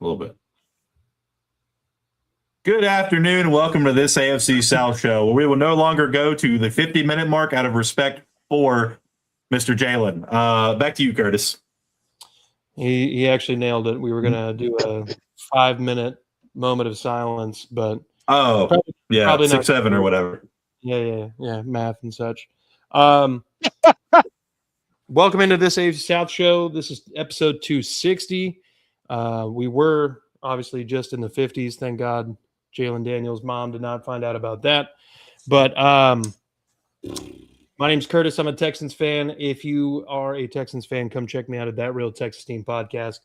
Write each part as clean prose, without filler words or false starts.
A little bit. Good afternoon. Welcome to this AFC South show, where we will no longer go to the 50-minute mark out of respect for Mr. Jalen. Back to you, Curtis. He actually nailed it. We were going to do a 5-minute moment of silence, but probably 6-7 or whatever. Yeah, math and such. Welcome into this AFC South show. This is episode 260. We were obviously just in the 50s. Thank God Jalen Daniels' mom did not find out about that. But my name's Curtis. I'm a Texans fan. If you are a Texans fan, come check me out at That Real Texas Team podcast.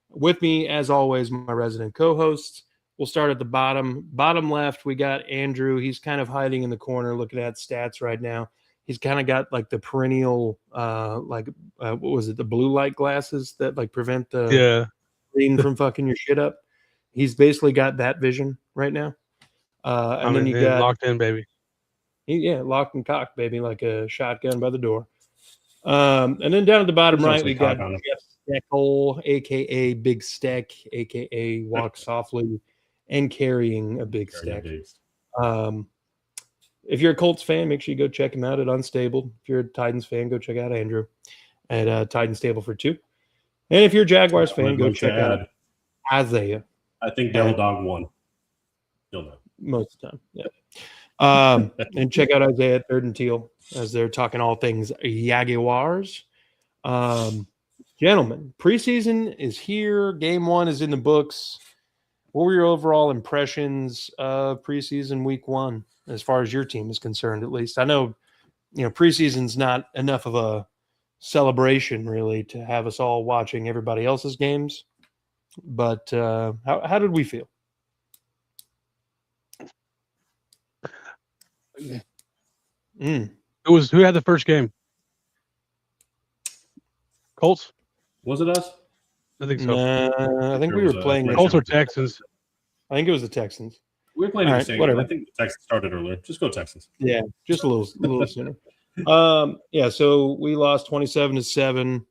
With me, as always, my resident co-hosts. We'll start at the bottom. Bottom left, we got Andrew. He's kind of hiding in the corner looking at stats right now. He's kind of got like the perennial, what was it, the blue light glasses that like prevent the screen from fucking your shit up. He's basically got that vision right now. And then you got locked in, baby. Locked and cocked, baby, like a shotgun by the door. And then down at the bottom right, we got Jeff Steckhole, a.k.a. Big Stack, a.k.a. Walk Softly and Carrying a Big Stack. If you're a Colts fan, make sure you go check him out at Unstable. If you're a Titans fan, go check out Andrew at Titans Stable for 2. And if you're a Jaguars fan, go check out Isaiah. I think Devil Dog won. You'll know. Most of the time, yeah. And check out Isaiah at Third and Teal as they're talking all things Jaguars. Gentlemen, preseason is here. Game 1 is in the books. What were your overall impressions of preseason week 1, as far as your team is concerned, at least? I know, preseason's not enough of a celebration, really, to have us all watching everybody else's games. But how did we feel? Who had the first game? Colts? Was it us? I think so. I think we were playing Colts or Texans. I think it was the Texans. We were playing the same. I think the Texans started earlier. Just go Texans. Yeah, just a little sooner. So we lost 27-7.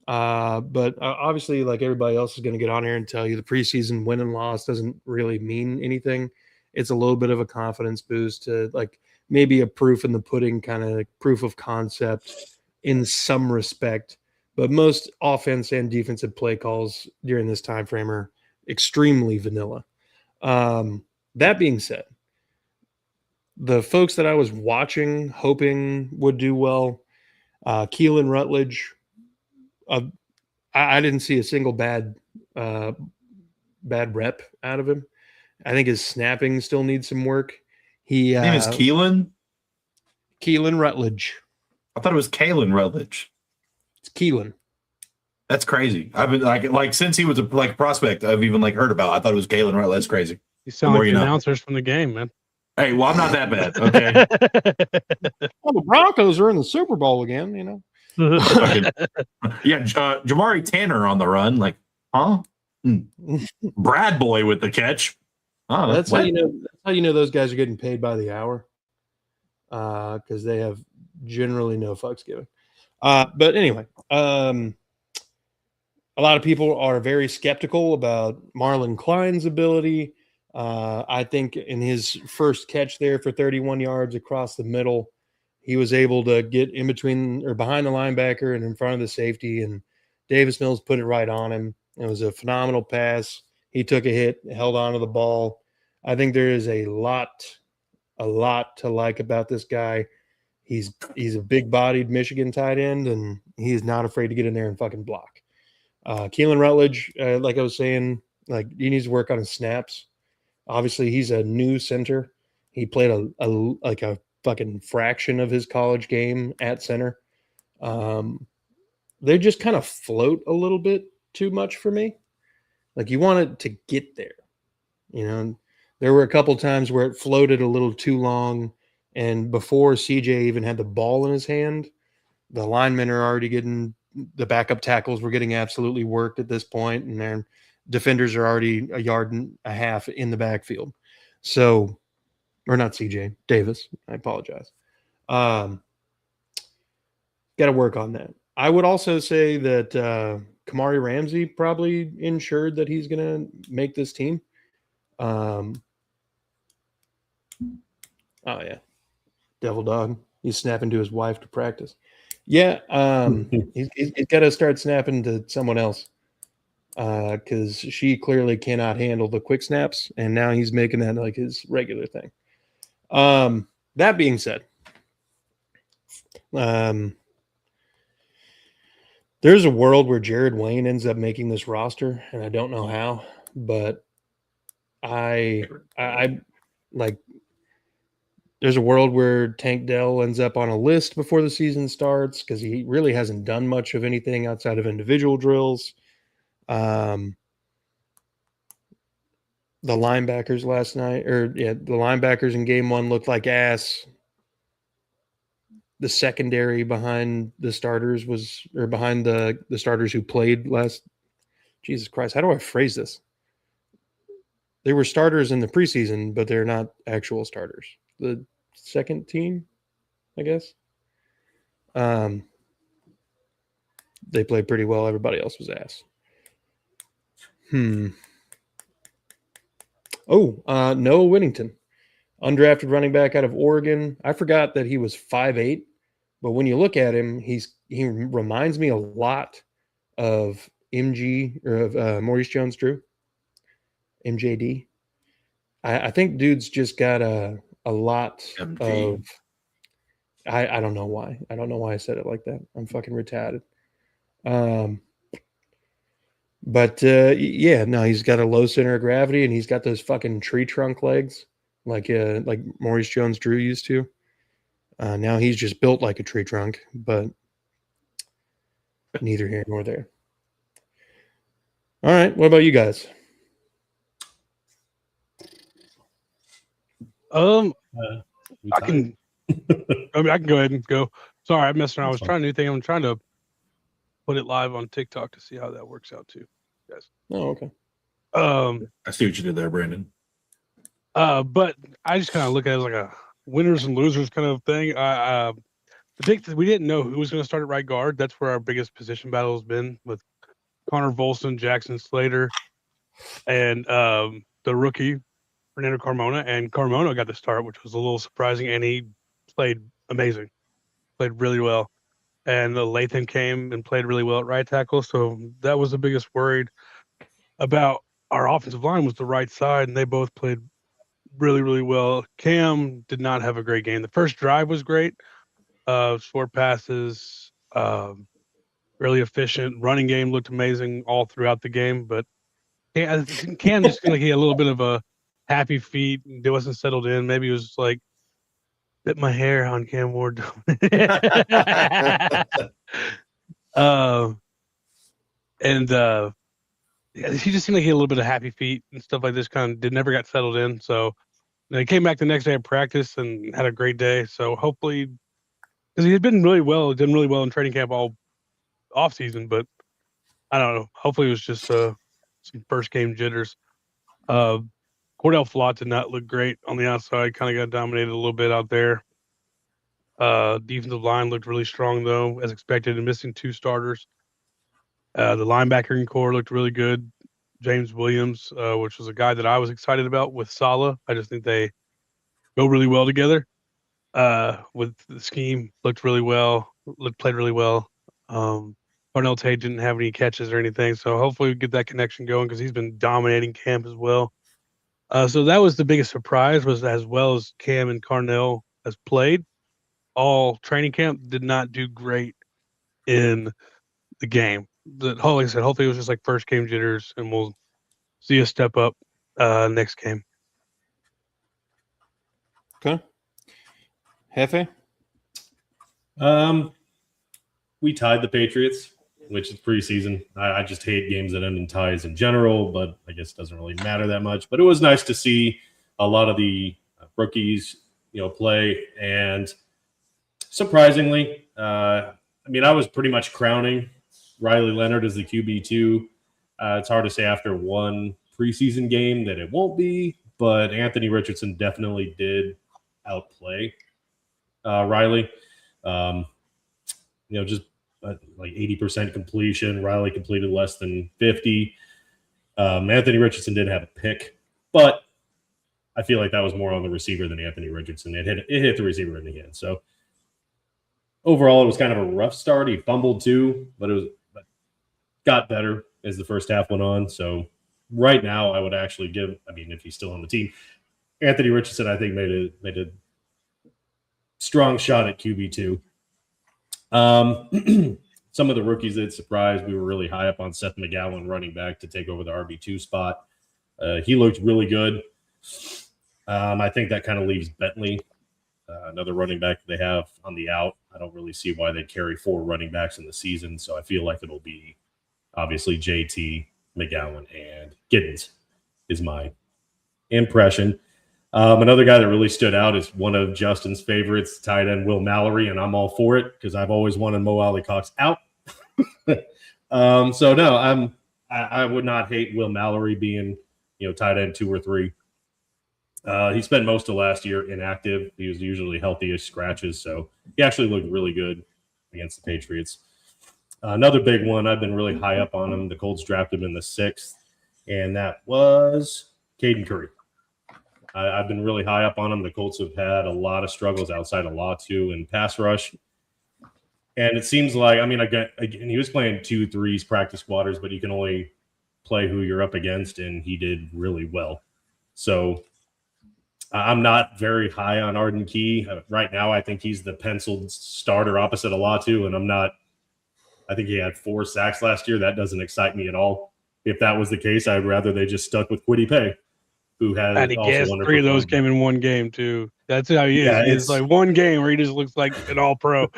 But obviously, like everybody else is going to get on here and tell you, the preseason win and loss doesn't really mean anything. It's a little bit of a confidence boost to like maybe a proof in the pudding, kind of proof of concept in some respect. But most offense and defensive play calls during this time frame are extremely vanilla. That being said, the folks that I was watching, hoping would do well, Keelan Rutledge, I didn't see a single bad rep out of him. I think his snapping still needs some work. His name is Keelan? Keelan Rutledge. I thought it was Kalen Rutledge. It's Keelan. That's crazy. I've been like since he was a prospect I've even heard about. I thought it was Kalen Rutledge. That's crazy. You sound like the announcers from the game, man. Hey, well, I'm not that bad. Okay. Well, the Broncos are in the Super Bowl again, Jamari Tanner on the run, like, huh? Brad Boy with the catch. Oh, that's how you know. That's how you know those guys are getting paid by the hour, because they have generally no fucks given. But anyway, a lot of people are very skeptical about Marlon Klein's ability. I think in his first catch there for 31 yards across the middle, he was able to get in between or behind the linebacker and in front of the safety, and Davis Mills put it right on him. It was a phenomenal pass. He took a hit, held on to the ball. I think there is a lot to like about this guy. He's a big-bodied Michigan tight end, and he's not afraid to get in there and fucking block. Keelan Rutledge, like I was saying, like he needs to work on his snaps. Obviously, he's a new center. He played a fucking fraction of his college game at center. They just kind of float a little bit too much for me. Like you want it to get there, There were a couple times where it floated a little too long, and before CJ even had the ball in his hand, the linemen are already getting the backup tackles were getting absolutely worked at this point, and their defenders are already a yard and a half in the backfield. So, or not CJ, Davis. I apologize. Got to work on that. I would also say that Kamari Ramsey probably ensured that he's going to make this team. Oh, yeah. Devil dog. He's snapping to his wife to practice. Yeah, he's got to start snapping to someone else because she clearly cannot handle the quick snaps, and now he's making that like his regular thing. That being said, there's a world where Jared Wayne ends up making this roster, and I don't know how, but I like. There's a world where Tank Dell ends up on a list before the season starts because he really hasn't done much of anything outside of individual drills. The linebackers last night, the linebackers in game 1 looked like ass. The secondary behind the starters behind the starters who played last. Jesus Christ, how do I phrase this? They were starters in the preseason, but they're not actual starters. The second team, I guess. They played pretty well. Everybody else was ass. Noah Whittington, undrafted running back out of Oregon. I forgot that he was 5'8", but when you look at him, he reminds me a lot of MG or of Maurice Jones-Drew, MJD. I think dude's just got a lot MG. of. I don't know why. I don't know why I said it like that. I'm fucking retarded. He's got a low center of gravity, and he's got those fucking tree trunk legs, like Maurice Jones-Drew used to. Now he's just built like a tree trunk, but neither here nor there. All right, what about you guys? I can go ahead and go. Sorry, I messed around. I was trying a new thing. I'm trying to put it live on TikTok to see how that works out too, guys. Oh, okay. I see what you did there, Brandon. But I just kind of look at it as like a winners and losers kind of thing. We didn't know who was going to start at right guard. That's where our biggest position battle has been with Connor Volson, Jackson Slater, and the rookie Fernando Carmona. And Carmona got the start, which was a little surprising, and he played amazing, played really well. And Latham came and played really well at right tackle. So that was the biggest worried about our offensive line was the right side, and they both played really, really well. Cam did not have a great game. The first drive was great. Short passes, really efficient. Running game looked amazing all throughout the game. But Cam just seemed like he had a little bit of a happy feet. He wasn't settled in. Maybe he was like, bit my hair on Cam Ward. He just seemed like he had a little bit of happy feet and stuff like this. Never got settled in. So he came back the next day at practice and had a great day. So hopefully, because he had been really well, done really well in training camp all off season. But I don't know. Hopefully, it was just some first game jitters. Cordell Flott did not look great on the outside. Kind of got dominated a little bit out there. Defensive line looked really strong though, as expected, and missing 2 starters. The linebacking core looked really good. James Williams, which was a guy that I was excited about with Saleh. I just think they go really well together. With the scheme, looked really well. Played really well. Parnell Tate didn't have any catches or anything, so hopefully we get that connection going because he's been dominating camp as well. So that was the biggest surprise, was as well as Cam and Carnell has played all training camp, did not do great in the game. Like I said, hopefully it was just like first game jitters, and we'll see a step up next game. Okay. Hefe? We tied the Patriots, which is preseason. I just hate games that end in ties in general, but I guess it doesn't really matter that much. But it was nice to see a lot of the rookies, play. And surprisingly, I was pretty much crowning Riley Leonard as the QB2. It's hard to say after one preseason game that it won't be, but Anthony Richardson definitely did outplay Riley. Just like 80% completion. Riley completed less than 50. Anthony Richardson did have a pick, but I feel like that was more on the receiver than Anthony Richardson. It hit the receiver in the end. So overall, it was kind of a rough start. He fumbled too, but got better as the first half went on. So right now, I would actually give. I mean, if he's still on the team, Anthony Richardson, I think made a strong shot at QB2. Some of the rookies that surprised, we were really high up on Seth McGowan, running back, to take over the RB2 spot. He looked really good. I think that kind of leaves Bentley, another running back they have on the out. I don't really see why they carry 4 running backs in the season, so I feel like it'll be obviously JT, McGowan, and Giddens is my impression. Another guy that really stood out is one of Justin's favorites, tight end Will Mallory, and I'm all for it because I've always wanted Mo Alley-Cox out. So no, I would not hate Will Mallory being tight end 2 or 3. He spent most of last year inactive. He was usually healthy-ish scratches, so he actually looked really good against the Patriots. Another big one, I've been really high up on him. The Colts drafted him in the 6th, and that was Caden Curry. I've been really high up on him. The Colts have had a lot of struggles outside of Latu and pass rush. And it seems like, again, he was playing 2-3s practice squatters, but you can only play who you're up against, and he did really well. So I'm not very high on Arden Key. Right now, I think he's the penciled starter opposite of Latu, and I think he had 4 sacks last year. That doesn't excite me at all. If that was the case, I'd rather they just stuck with Kwity Paye, who has and he guessed 3 of those came in one game too. That's how he is. Yeah, it's like one game where he just looks like an all-pro.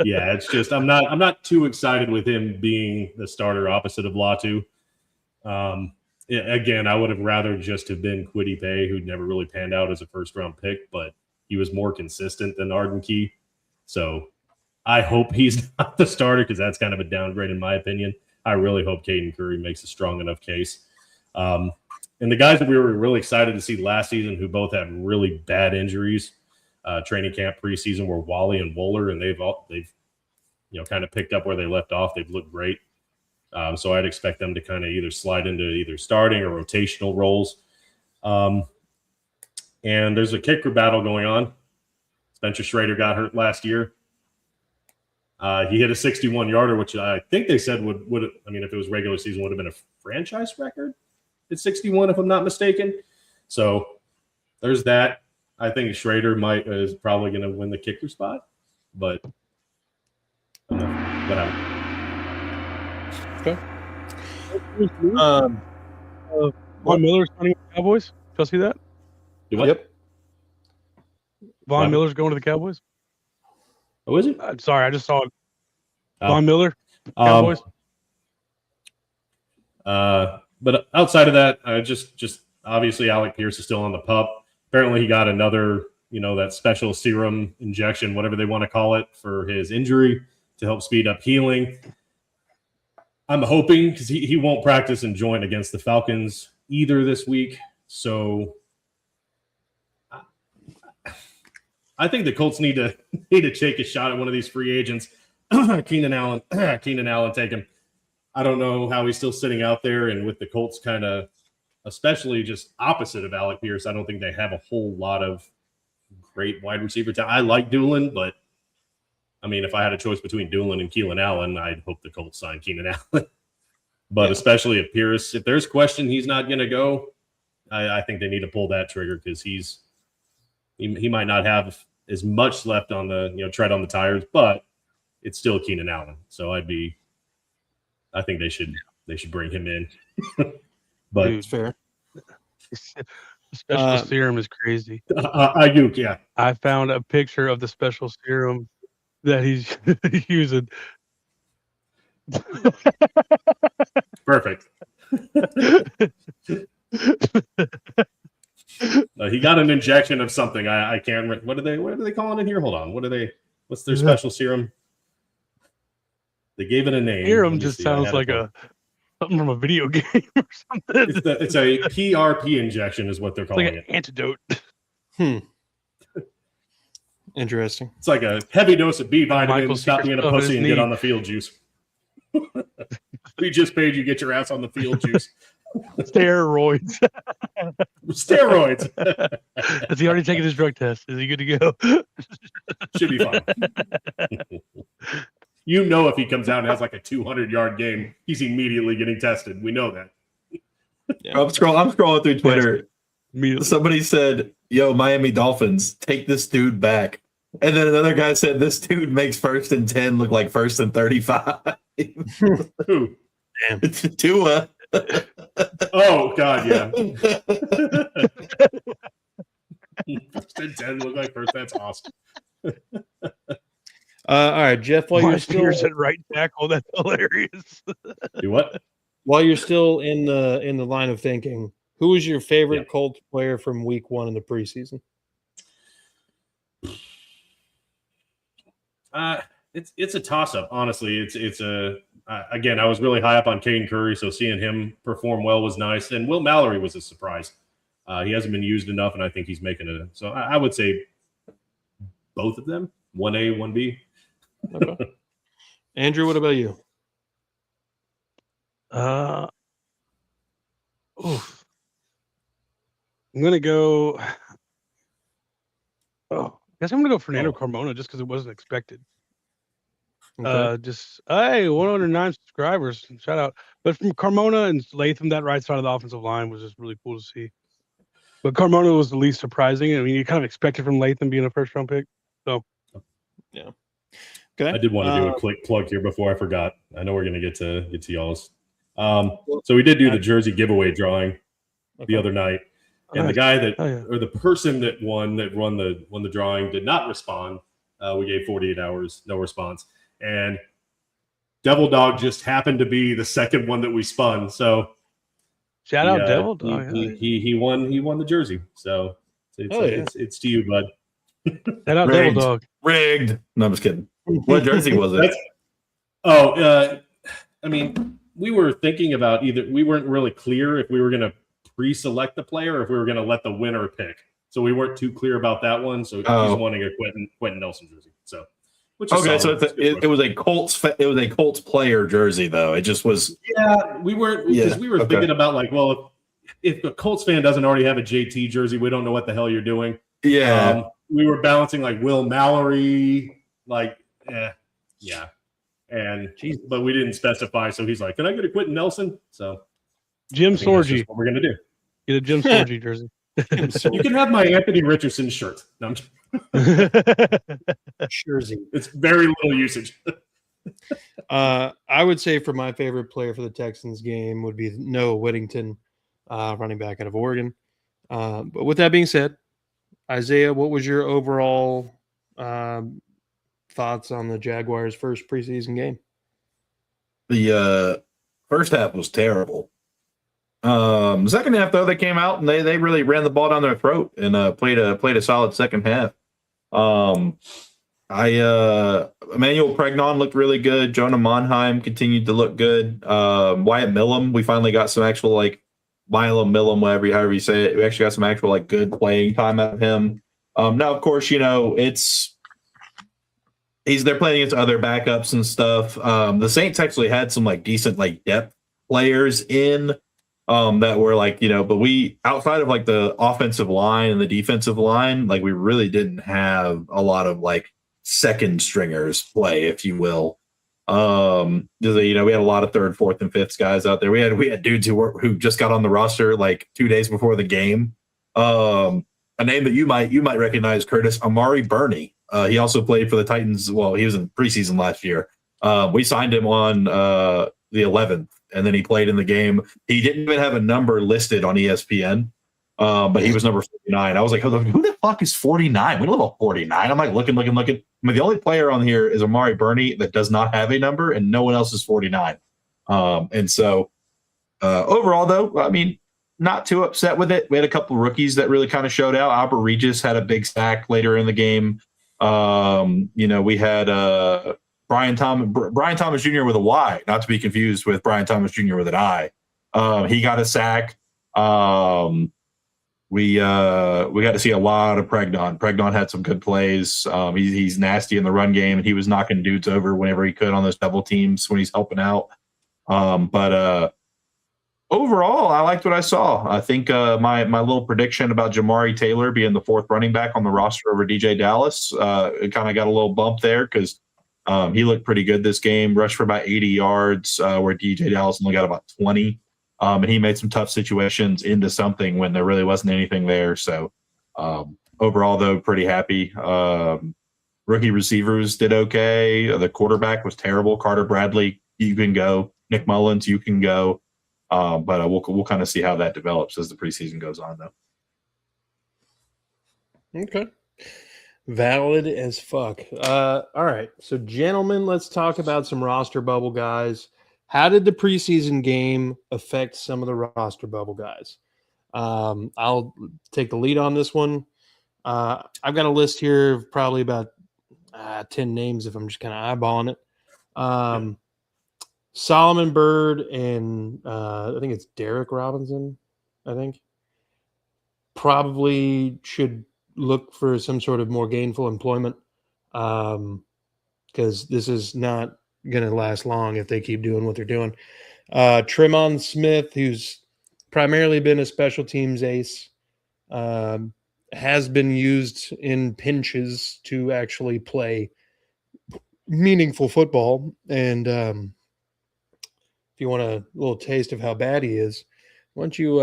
Yeah, it's just I'm not too excited with him being the starter opposite of Latu. Again, I would have rather just have been Kwity Paye, who never really panned out as a first-round pick, but he was more consistent than Arden Key. So I hope he's not the starter because that's kind of a downgrade in my opinion. I really hope Caden Curry makes a strong enough case. And the guys that we were really excited to see last season who both had really bad injuries, training camp preseason, were Wally and Wohler, and they've kind of picked up where they left off. They've looked great. So I'd expect them to kind of either slide into either starting or rotational roles. And there's a kicker battle going on. Spencer Schrader got hurt last year. He hit a 61-yarder, which I think they said would if it was regular season, would have been a franchise record at 61, if I'm not mistaken. So there's that. I think Schrader is probably going to win the kicker spot, but whatever. Okay. Von Miller's signing with the Cowboys. Did y'all see that? Yep. Von Miller's going to the Cowboys. Oh, is it? I'm sorry, I just saw it. Von Miller, Cowboys. But outside of that, just obviously Alec Pierce is still on the pup. Apparently he got another, that special serum injection, whatever they want to call it, for his injury to help speed up healing. I'm hoping, because he won't practice and join against the Falcons either this week. So I think the Colts need to take a shot at one of these free agents. Keenan Allen, take him. I don't know how he's still sitting out there, and with the Colts kind of, especially just opposite of Alec Pierce, I don't think they have a whole lot of great wide receiver talent. I like Doolin, but if I had a choice between Doolin and Keelan Allen, I'd hope the Colts sign Keenan Allen. But especially if Pierce, if there's question he's not going to go, I think they need to pull that trigger because he might not have as much left on the tread on the tires, but it's still Keenan Allen. So I think they should bring him in. But it's fair. The special serum is crazy. Ayuk, yeah. I found a picture of the special serum that he's using. Perfect. He got an injection of something. I can't remember. What are they calling it here? Hold on. What's their special serum? They gave it a name. Serum just sounds like something from a video game or something. It's a PRP injection is what they're calling it. An antidote. Interesting. It's like a heavy dose of B vitamins. Michael Stop being a secret pussy stuff and in his get knee. on the field, juice. We just paid you, get your ass on the field, juice. We just paid you, get your ass on the field, juice. Steroids. Steroids. Has he already taken his drug test? Is he good to go? Should be fine. You know, if he comes out and has like a 200-yard game, he's immediately getting tested. We know that. Yeah. I'm scrolling through Twitter. Immediately. Somebody said, "Yo, Miami Dolphins, take this dude back." And then another guy said, "This dude makes 1st and 10 look like 1st and 35." Who? It's Tua. Oh, God, yeah. 1st and 10 look like first. That's awesome. All right, Jeff. While you're still at right tackle, that's hilarious. Do what? while you're still in the line of thinking, who was your favorite Colts player from Week 1 in the preseason? It's a toss up. Honestly, it's a again. I was really high up on Caden Curry, so seeing him perform well was nice. And Will Mallory was a surprise. He hasn't been used enough, and I think he's making it. So I would say both of them, 1A, 1B. Okay. Andrew, what about you? Oof. I'm gonna go. Oh, I guess I'm gonna go Fernando Carmona just because it wasn't expected. Okay. Just hey, 109 subscribers. Shout out. But from Carmona and Latham, that right side of the offensive line was just really cool to see. But Carmona was the least surprising. I mean, you kind of expected from Latham being a first-round pick. So, yeah. Okay. I did want to do a quick plug here before I forgot. I know we're going to get to y'all's. So we did do the jersey giveaway drawing the other night, and the guy that or the person that won the drawing did not respond. We gave 48 hours, no response, and Devil Dog just happened to be the second one that we spun. So shout out Devil Dog. He won the jersey. So it's to you, bud. Shout out Devil Dog. Rigged. No, I'm just kidding. What jersey was it? I mean, we were thinking about we weren't really clear if we were going to pre-select the player or if we were going to let the winner pick. So we weren't too clear about that one. So he's wanting a Quentin Nelson jersey. So okay, so it was a Colts. It was a Colts player jersey, though. It just was. Yeah, we weren't because we were thinking about like, well, if a Colts fan doesn't already have a JT jersey, we don't know what the hell you're doing. Yeah, we were balancing like Will Mallory, like, yeah, and but we didn't specify. So he's like, "Can I get a Quentin Nelson?" So Jim Sorgi, what we're gonna do? Get a Jim Sorgi jersey. You can have my Anthony Richardson shirt. No, I'm jersey. It's very little usage. I would say for my favorite player for the Texans game would be Noah Whittington, running back out of Oregon. But with that being said, Isaiah, what was your overall thoughts on the Jaguars' first preseason game? The first half was terrible. The second half, though, they came out and they really ran the ball down their throat and played a solid second half. Emmanuel Pregnon looked really good. Jonah Monheim continued to look good. Wyatt Millum, we finally got some actual Milo Millum, however you say it. We actually got some actual good playing time out of him. Now, of course, they're playing against other backups and stuff. The Saints actually had some decent depth players in. That were but we outside of the offensive line and the defensive line, we really didn't have a lot of second stringers play, if you will. We had a lot of third, fourth, and fifth guys out there. We had dudes who just got on the roster 2 days before the game. A name that you might recognize, Curtis, Amari Burney. He also played for the Titans. Well, he was in preseason last year. We signed him on the 11th. And then he played in the game. He didn't even have a number listed on ESPN, but he was number 49. I was like, who the fuck is 49? We don't have a 49. I'm looking. I mean, the only player on here is Amari Burney that does not have a number, and no one else is 49. And so overall, though, I mean, not too upset with it. We had a couple of rookies that really kind of showed out. Albert Regis had a big sack later in the game. We had Brian Thomas Jr. with a Y, not to be confused with Brian Thomas Jr. with an I. He got a sack. we got to see a lot of Pregnon. Pregnon had some good plays. He's nasty in the run game, and he was knocking dudes over whenever he could on those double teams when he's helping out. But overall, I liked what I saw. I think my little prediction about Jamari Taylor being the fourth running back on the roster over DJ Dallas, it kind of got a little bump there because he looked pretty good this game. Rushed for about 80 yards, where DJ Dallas only got about 20. And he made some tough situations into something when there really wasn't anything there. So overall, though, pretty happy. Rookie receivers did okay. The quarterback was terrible. Carter Bradley, you can go. Nick Mullins, you can go. But we'll kind of see how that develops as the preseason goes on, though. Okay. Valid as fuck. All right. So, gentlemen, let's talk about some roster bubble guys. How did the preseason game affect some of the roster bubble guys? I'll take the lead on this one. I've got a list here of probably about 10 names if I'm just kind of eyeballing it. Solomon Byrd and I think it's Derek Robinson, I think, probably should look for some sort of more gainful employment because this is not going to last long if they keep doing what they're doing. Tremon Smith, who's primarily been a special teams ace, has been used in pinches to actually play meaningful football. And if you want a little taste of how bad he is, why don't you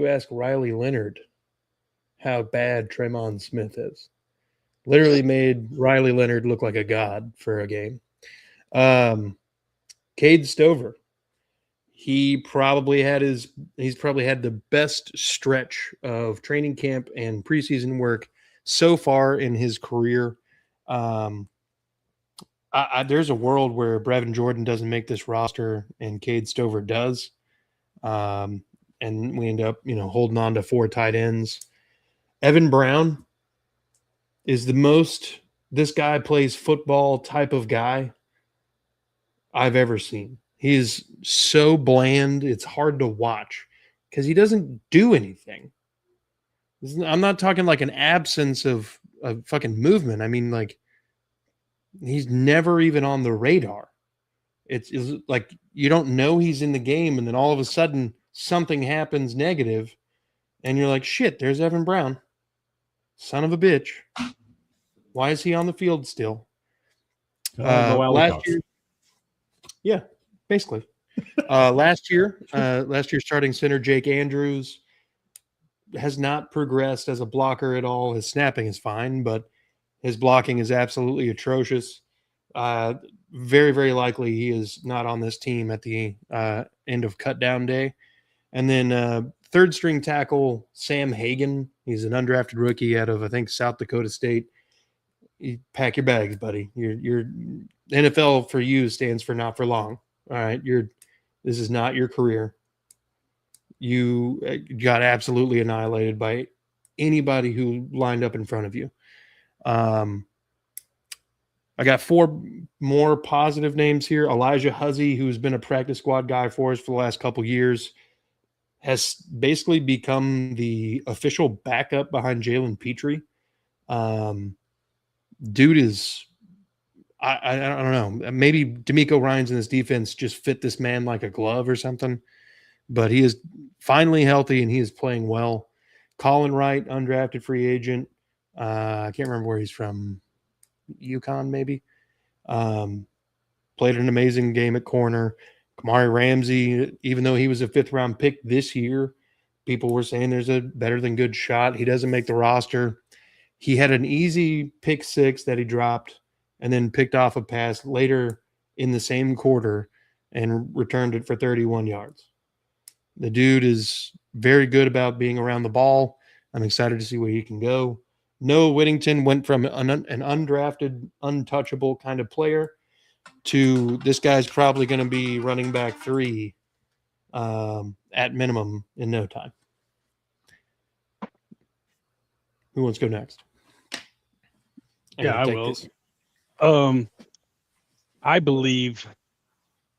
ask Riley Leonard how bad Tremon Smith is? Literally made Riley Leonard look like a god for a game. Cade Stover, he's probably had the best stretch of training camp and preseason work so far in his career. There's a world where Brevin Jordan doesn't make this roster and Cade Stover does. And we end up, holding on to 4 tight ends. Evan Brown is the most this guy plays football type of guy I've ever seen. He is so bland. It's hard to watch because he doesn't do anything. I'm not talking like an absence of fucking movement. I mean, like, he's never even on the radar. It's like you don't know he's in the game, and then all of a sudden something happens negative, and you're like, shit, there's Evan Brown. Son of a bitch. Why is he on the field still? Last year, yeah, basically. Last year starting center Jake Andrews has not progressed as a blocker at all. His snapping is fine, but his blocking is absolutely atrocious. Very, very likely he is not on this team at the end of cut down day. And then third string tackle Sam Hagan. He's an undrafted rookie out of, I think, South Dakota State. You pack your bags, buddy. Your NFL for you stands for not for long. All right, this is not your career. You got absolutely annihilated by anybody who lined up in front of you. I got 4 more positive names here. Elijah Huzzy, who's been a practice squad guy for us for the last couple years, has basically become the official backup behind Jalen Petrie. Dude is, I don't know, maybe D'Amico Ryans in this defense just fit this man like a glove or something, but he is finally healthy and he is playing well. Colin Wright, undrafted free agent. I can't remember where he's from. UConn, maybe. Played an amazing game at corner. Kamari Ramsey, even though he was a 5th-round pick this year, people were saying there's a better than good shot. He doesn't make the roster. He had an easy pick 6 that he dropped and then picked off a pass later in the same quarter and returned it for 31 yards. The dude is very good about being around the ball. I'm excited to see where he can go. Noah Whittington went from an undrafted, untouchable kind of player to this guy's probably going to be running back 3 at minimum in no time. Who wants to go next? Yeah, I will. I believe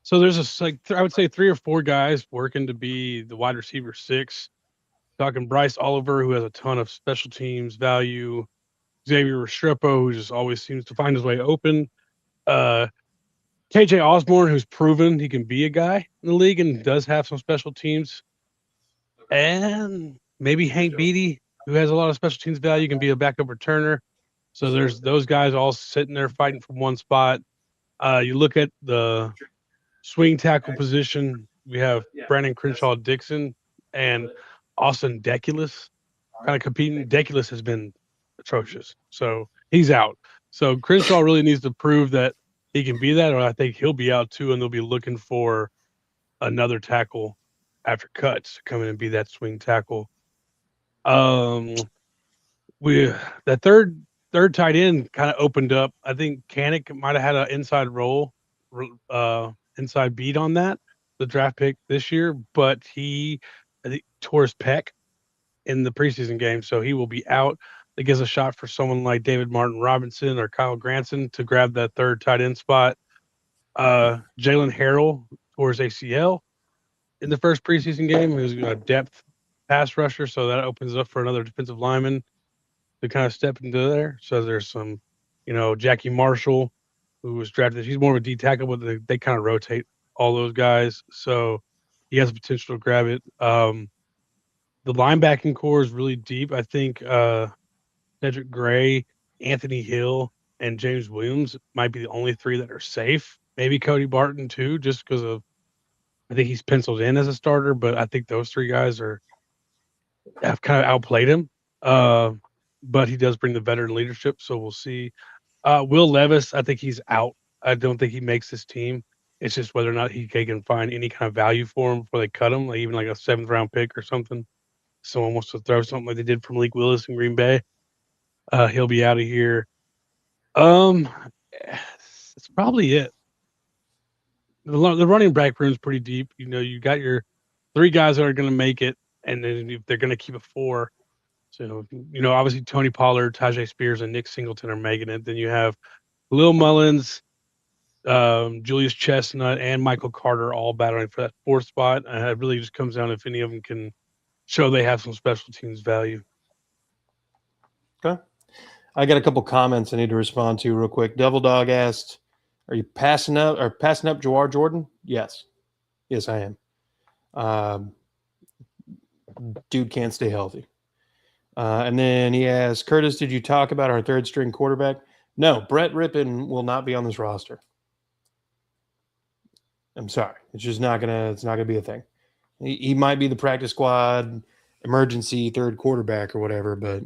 so. There's I would say 3 or 4 guys working to be the wide receiver 6 Talking Bryce Oliver, who has a ton of special teams value. Xavier Restrepo, who just always seems to find his way open. KJ Osborne, who's proven he can be a guy in the league and does have some special teams. And maybe Hank Beatty, who has a lot of special teams value, can be a backup returner. So there's those guys all sitting there fighting for one spot. You look at the swing tackle position. We have Brandon Crenshaw Dixon and Austin Deculus kind of competing. Deculus has been atrocious, so he's out. So Crenshaw really needs to prove that he can be that, or I think he'll be out too, and they'll be looking for another tackle after cuts to come in and be that swing tackle. That third tight end kind of opened up. I think Kanik might have had an inside role, inside beat on that, the draft pick this year, but I think tore his pec in the preseason game, so he will be out. That gives a shot for someone like David Martin Robinson or Kyle Granson to grab that third tight end spot. Jalen Harrell tore his ACL in the first preseason game. He was a depth pass rusher, so that opens up for another defensive lineman to kind of step into there. So there's some, Jackie Marshall, who was drafted. He's more of a D tackle, but they kind of rotate all those guys. So he has the potential to grab it. The linebacking core is really deep. I think Cedric Gray, Anthony Hill, and James Williams might be the only three that are safe. Maybe Cody Barton too, just because I think he's penciled in as a starter, but I think those three guys have kind of outplayed him. But he does bring the veteran leadership, so we'll see. Will Levis, I think he's out. I don't think he makes this team. It's just whether or not he can find any kind of value for him before they cut him, like even like a 7th round pick or something. Someone wants to throw something like they did from Malik Willis in Green Bay. He'll be out of here. That's probably it. The running back room is pretty deep. You got your 3 guys that are going to make it, and then they're going to keep a 4. So, obviously Tony Pollard, Tajay Spears, and Nick Singleton are making it. Then you have Lil Mullins, Julius Chestnut, and Michael Carter all battling for that 4th spot. It really just comes down if any of them can show they have some special teams value. Okay. I got a couple comments I need to respond to real quick. Devil Dog asked, "Are you passing up Jawar Jordan?" Yes, I am. Dude can't stay healthy. And then he asked, "Curtis, did you talk about our 3rd string quarterback?" No, Brett Rippon will not be on this roster. I'm sorry, it's just not gonna be a thing. He might be the practice squad emergency 3rd quarterback or whatever, but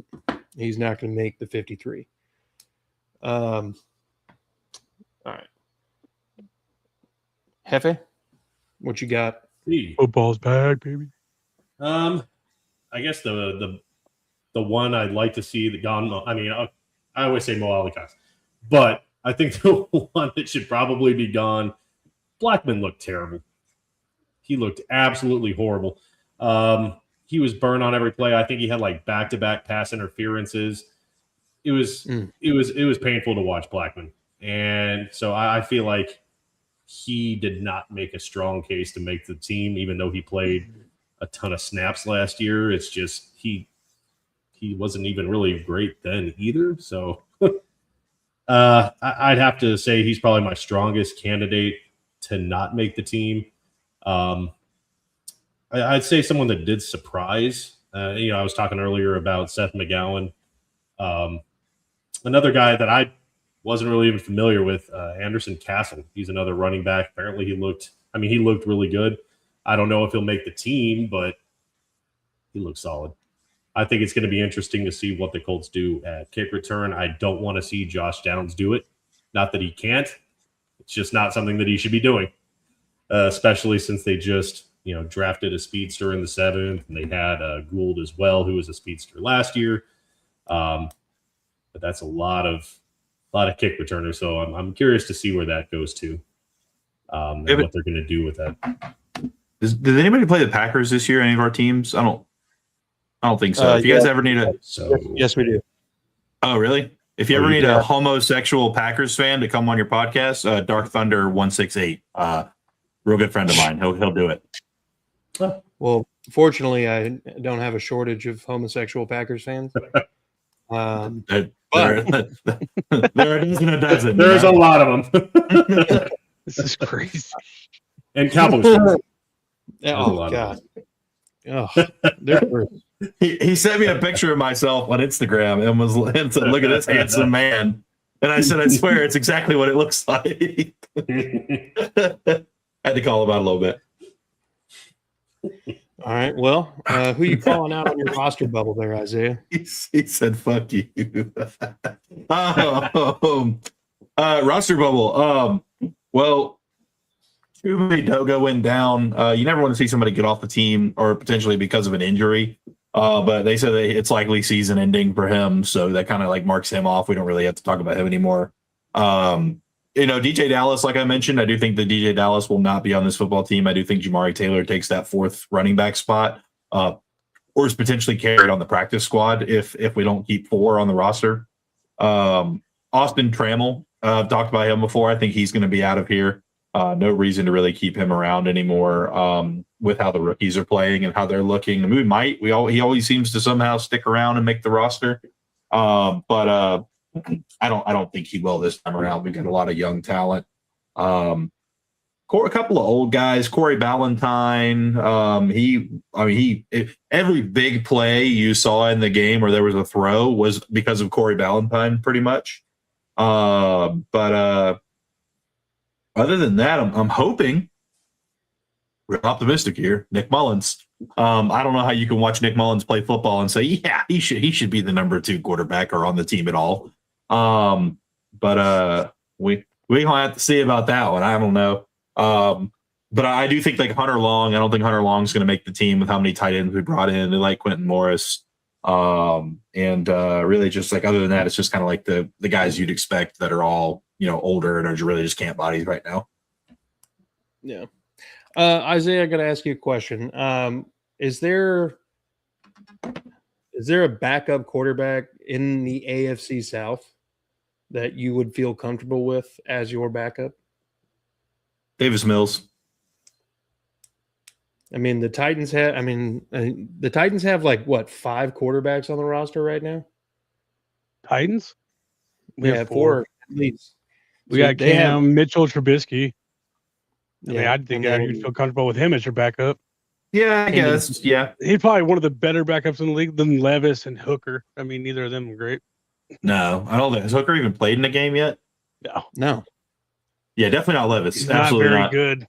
he's not going to make the 53. All right. Hefe, what you got? Football's back, baby. I guess the one I'd like to see that gone. I mean, I always say Mo Alie-Cox, but I think the one that should probably be gone. Blackman looked terrible. He looked absolutely horrible. He was burned on every play. I think he had like back-to-back pass interferences. It was painful to watch Blackman. And so I feel like he did not make a strong case to make the team, even though he played a ton of snaps last year. It's just he wasn't even really great then either. So I'd have to say he's probably my strongest candidate to not make the team. I'd say someone that did surprise. I was talking earlier about Seth McGowan. Another guy that I wasn't really even familiar with, Anderson Castle. He's another running back. Apparently he looked really good. I don't know if he'll make the team, but he looks solid. I think it's going to be interesting to see what the Colts do at kick return. I don't want to see Josh Downs do it. Not that he can't. It's just not something that he should be doing, especially since they just drafted a speedster in the 7th, and they had Gould as well, who was a speedster last year. But that's a lot of kick returners. So I'm curious to see where that goes to, and what they're going to do with that. Did anybody play the Packers this year? Any of our teams? I don't think so. If you guys ever need yes, we do. Oh, really? If you ever need a homosexual Packers fan to come on your podcast, Dark Thunder 168, real good friend of mine. He'll do it. Well, Fortunately, I don't have a shortage of homosexual Packers fans. There are a dozen. There's a lot of them. This is crazy. And Cowboys fans. There's a Oh lot of God! Oh, they're He sent me a picture of myself on Instagram and said, "Look at this handsome man." And I said, "I swear, it's exactly what it looks like." Had to call him out a little bit. all right. Well, who you calling out on your roster bubble there, Isaiah? He said, "Fuck you." Roster bubble. Well, Chuba Doga went down. You never want to see somebody get off the team or potentially because of an injury. But they said that it's likely season ending for him, so that kind of like marks him off. We don't really have to talk about him anymore. DJ Dallas, like I mentioned, I do think that DJ Dallas will not be on this football team. I do think Jamari Taylor takes that fourth running back spot, or is potentially carried on the practice squad if we don't keep 4 on the roster. Austin Trammell, I've talked about him before. I think he's going to be out of here. No reason to really keep him around anymore with how the rookies are playing and how they're looking. I mean, he always seems to somehow stick around and make the roster. But I don't think he will this time around. We've got a lot of young talent. A couple of old guys, Corey Ballantyne. Every big play you saw in the game where there was a throw was because of Corey Ballantyne, pretty much. But other than that, I'm hoping. We're optimistic here. Nick Mullins. I don't know how you can watch Nick Mullins play football and say, yeah, he should be the number 2 quarterback or on the team at all. But we gonna have to see about that one. I don't know. But I do think like Hunter Long. I don't think Hunter Long's going to make the team with how many tight ends we brought in. They like Quentin Morris. Really just like other than that, it's just kind of like the guys you'd expect that are all older and are really just camp bodies right now. Yeah. Isaiah, I got to ask you a question. Is there a backup quarterback in the AFC South that you would feel comfortable with as your backup? Davis Mills. I mean, the Titans have like what, 5 quarterbacks on the roster right now? Titans? We Yeah, have 4 at least. We So got they have- Cam, Mitchell, Trubisky. I mean, Yeah, I'd think and you'd then- feel comfortable with him as your backup. Yeah, I guess. Yeah. He's probably one of the better backups in the league than Levis and Hooker. I mean, neither of them are great. No, I don't think has Hooker even played in a game yet. No. Yeah, definitely not Levis. He's not Absolutely very not. good.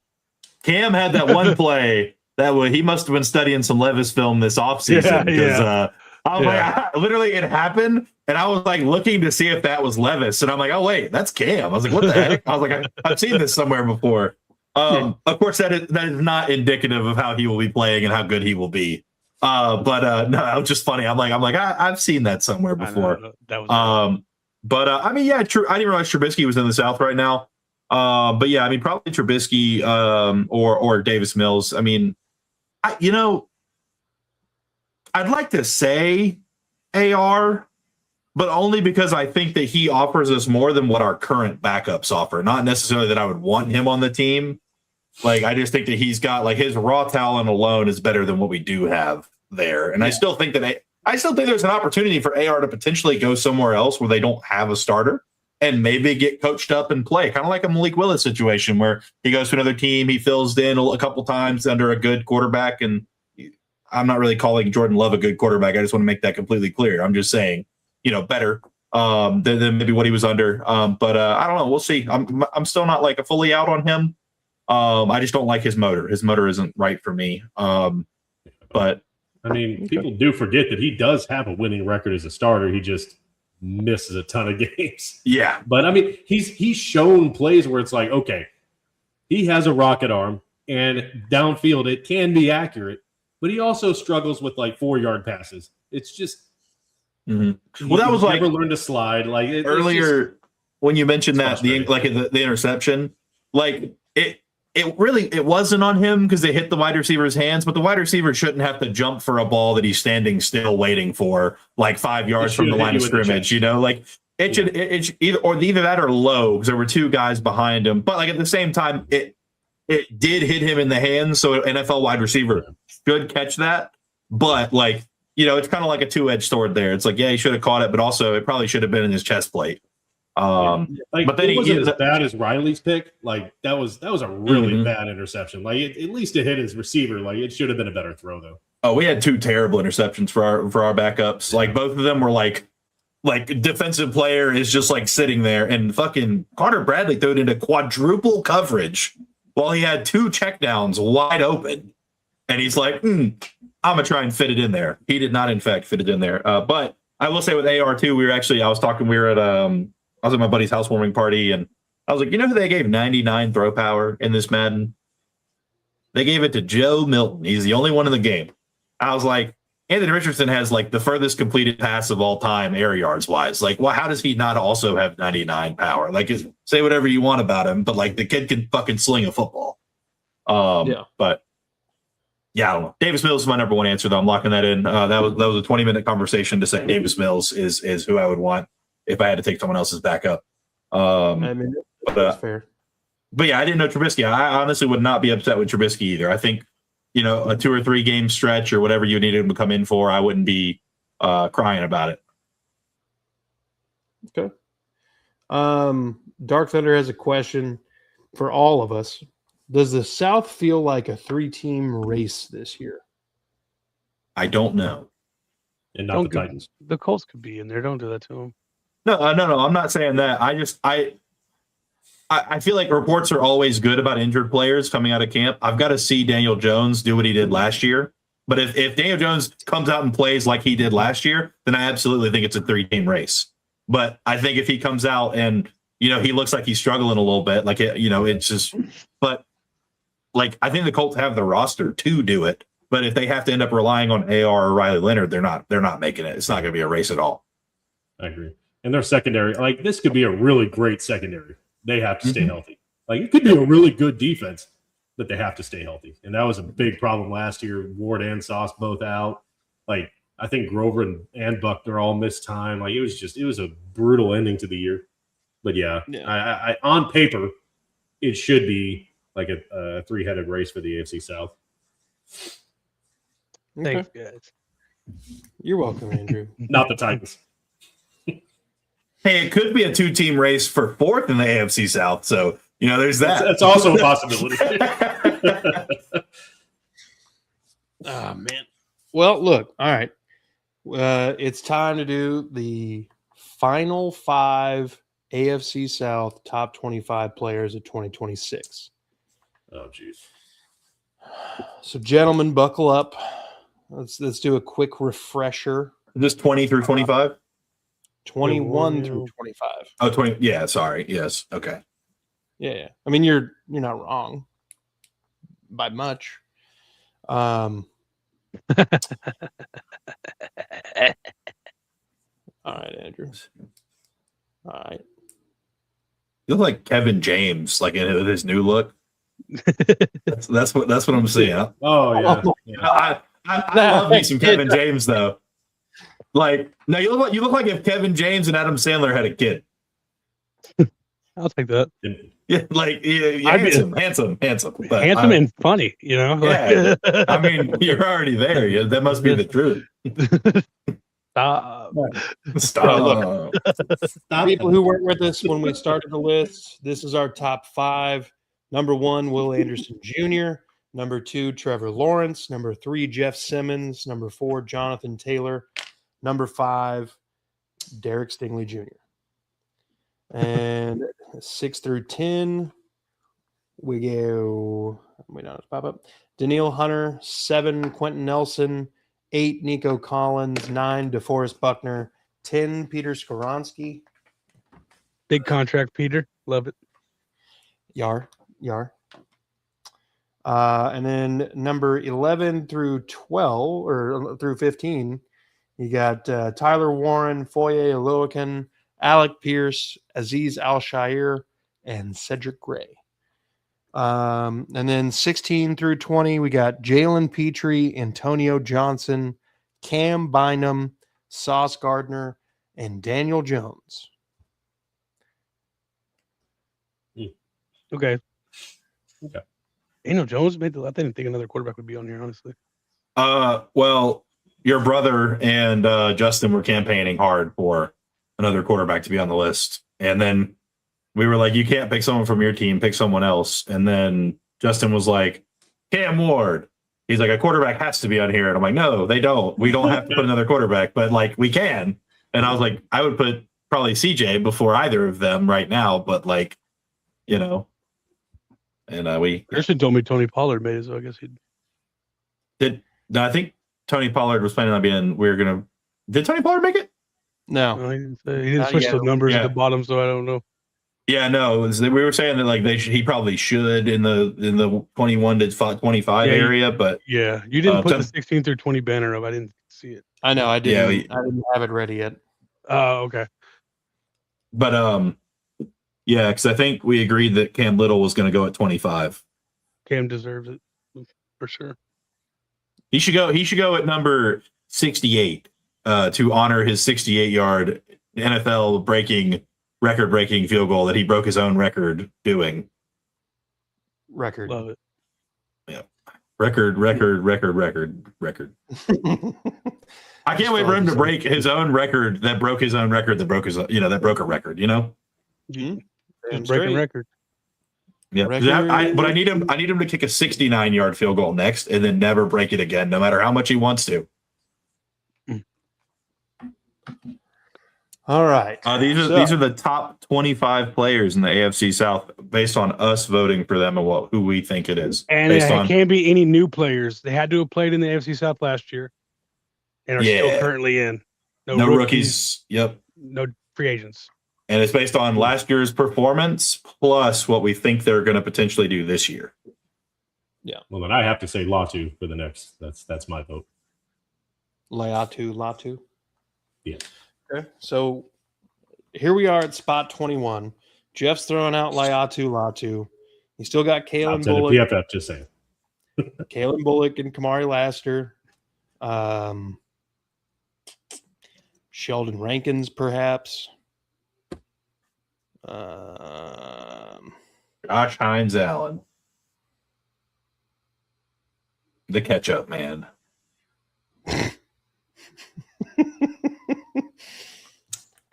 Cam had that one play that he must have been studying some Levis film this offseason because I was like, literally it happened, and I was like looking to see if that was Levis, and I'm like, oh wait, that's Cam. I was like, what the heck? I was like, I've seen this somewhere before. Of course, that is not indicative of how he will be playing and how good he will be. But no, it was just funny. I'm like, I've seen that somewhere before. That was I mean, yeah, true. I didn't realize Trubisky was in the South right now. But yeah, I mean, probably Trubisky or Davis Mills. I mean, I'd like to say AR, but only because I think that he offers us more than what our current backups offer. Not necessarily that I would want him on the team. Like, I just think that he's got like his raw talent alone is better than what we do have there. And I still think there's an opportunity for AR to potentially go somewhere else where they don't have a starter and maybe get coached up and play, kind of like a Malik Willis situation where he goes to another team, he fills in a couple times under a good quarterback. And I'm not really calling Jordan Love a good quarterback. I just want to make that completely clear. I'm just saying, better than maybe what he was under. But I don't know. We'll see. I'm still not like a fully out on him. I just don't like his motor. His motor isn't right for me. But I mean, people do forget that he does have a winning record as a starter. He just misses a ton of games. Yeah. But I mean, he's shown plays where it's like, okay, he has a rocket arm and downfield it can be accurate, but he also struggles with like 4-yard passes. It's just well, that was like never learned to slide. Like earlier when you mentioned that the interception, like it wasn't on him because they hit the wide receiver's hands, but the wide receiver shouldn't have to jump for a ball that he's standing still waiting for like 5 yards from the line of scrimmage. Like it should either that or low because there were 2 guys behind him. But like at the same time, it it did hit him in the hands, so an NFL wide receiver should catch that. But like, it's kind of like a two-edged sword there. It's like, yeah, he should have caught it, but also it probably should have been in his chest plate. Like, but then it wasn't as bad as Riley's pick. Like that was a really bad interception. Like at least it hit his receiver. Like it should have been a better throw though. Oh, we had two terrible interceptions for our backups. Like both of them were like defensive player is just like sitting there, and fucking Connor Bradley threw it into quadruple coverage while he had two checkdowns wide open, and he's like, I'm gonna try and fit it in there. He did not, in fact, fit it in there. But I will say with AR too, we were I was at my buddy's housewarming party, and I was like, who they gave 99 throw power in this Madden? They gave it to Joe Milton. He's the only one in the game. I was like, Anthony Richardson has like the furthest completed pass of all time air yards wise. Like, well, how does he not also have 99 power? Like, say whatever you want about him, but like the kid can fucking sling a football. But yeah, I don't know. Davis Mills is my number one answer, though. I'm locking that in. That was a 20-minute conversation to say Davis Mills is who I would want if I had to take someone else's backup. That's fair. But yeah, I didn't know Trubisky. I honestly would not be upset with Trubisky either. I think, a 2 or 3 game stretch or whatever you needed him to come in for, I wouldn't be crying about it. Okay. Dark Thunder has a question for all of us. Does the South feel like a 3-team race this year? I don't know. And not the Titans. The Colts could be in there. Don't do that to them. No. I'm not saying that. I feel like reports are always good about injured players coming out of camp. I've got to see Daniel Jones do what he did last year. But if Daniel Jones comes out and plays like he did last year, then I absolutely think it's a 3-team race. But I think if he comes out and, he looks like he's struggling a little bit, like, it's just – but, like, I think the Colts have the roster to do it. But if they have to end up relying on AR or Riley Leonard, they're not making it. It's not going to be a race at all. I agree. And their secondary, like, this could be a really great secondary. They have to stay healthy. Like, it could be a really good defense, but they have to stay healthy. And that was a big problem last year. Ward and Sauce both out. Like, I think Grover and Buckner all missed time. Like, it was a brutal ending to the year. But yeah. I on paper, it should be like a 3-headed race for the AFC South. Thanks, guys. You're welcome, Andrew. Not the Titans. Hey, it could be a 2-team race for 4th in the AFC South. So, there's that. That's also a possibility. Oh, man. Well, look. All right. It's time to do the final 5 AFC South top 25 players of 2026. Oh, jeez. So, gentlemen, buckle up. Let's do a quick refresher. Just 20 through 25? 21 through 25. Oh, 20. Yeah, sorry. Yes. Okay. Yeah. I mean, you're not wrong by much. All right, Andrew. All right. You look like Kevin James, like in his new look. That's what I'm seeing. Oh yeah. I love me some Kevin James though. Like, no, you look like if Kevin James and Adam Sandler had a kid. I'll take that. Yeah, like handsome. But, handsome and funny, Yeah, I mean, you're already there. Yeah, that must be the truth. Stop. Stop. Stop. People who weren't with us when we started the list, this is our top 5. Number 1, Will Anderson Jr. Number 2, Trevor Lawrence. Number 3, Jeff Simmons. Number 4, Jonathan Taylor. Number 5, Derek Stingley Jr. And 6 through 10, we go. Wait, no, pop up. Daniil Hunter. 7, Quentin Nelson. 8, Nico Collins. 9, DeForest Buckner. 10, Peter Skoronski. Big contract, Peter. Love it. Yar. And then number 11 through 12 or through 15, you got Tyler Warren, Foye Oluokun, Alec Pierce, Aziz Al-Shair, and Cedric Gray. And then 16 through 20, we got Jalen Petrie, Antonio Johnson, Cam Bynum, Sauce Gardner, and Daniel Jones. Okay. Daniel Jones made the. I didn't think another quarterback would be on here, honestly. Well, your brother and Justin were campaigning hard for another quarterback to be on the list, and then we were like, "You can't pick someone from your team, pick someone else." And then Justin was like, "Cam Ward." He's like, "A quarterback has to be on here," and I'm like, "No, they don't. We don't have to put another quarterback, but like we can." And I was like, "I would put probably CJ before either of them right now, but like, you know." And we Christian told me Tony Pollard made it, so I guess he did. No, I think Tony Pollard was planning on being. We were gonna. Did Tony Pollard make it? No. he didn't Not switch yet. the numbers at Yeah. the bottom, so I don't know. Yeah, no. We were saying that like he probably should in the 21 to 25 Yeah, area, but Yeah, you didn't put Tim- the 16 through 20 banner up. I didn't see it. I know. I Yeah, didn't. I didn't have it ready yet. Oh, okay. yeah, because I think we agreed that Cam Little was going to go at 25. Cam deserves it for sure. He should go at number 68 to honor his 68-yard NFL record-breaking field goal that he broke his own record doing. Record. Love it. Record. I can't wait for him to break his own record that broke his own record that broke his that broke a record. Just breaking record. Yeah, but I need him to kick a 69-yard field goal next and then never break it again, no matter how much he wants to. All right. These are the top 25 players in the AFC South based on us voting for them and who we think it is. And it can't be any new players. They had to have played in the AFC South last year and are still currently in. No rookies. Yep. No free agents. And it's based on last year's performance plus what we think they're going to potentially do this year. Yeah. Well, then I have to say Latu for the next. That's my vote. Latu. Yeah. Okay. So here we are at spot 21. Jeff's throwing out Latu. He still got Kalen Bullock. PFF, just saying. Kalen Bullock and Kamari Laster. Sheldon Rankins, perhaps. Josh Hines Allen. The catch-up man.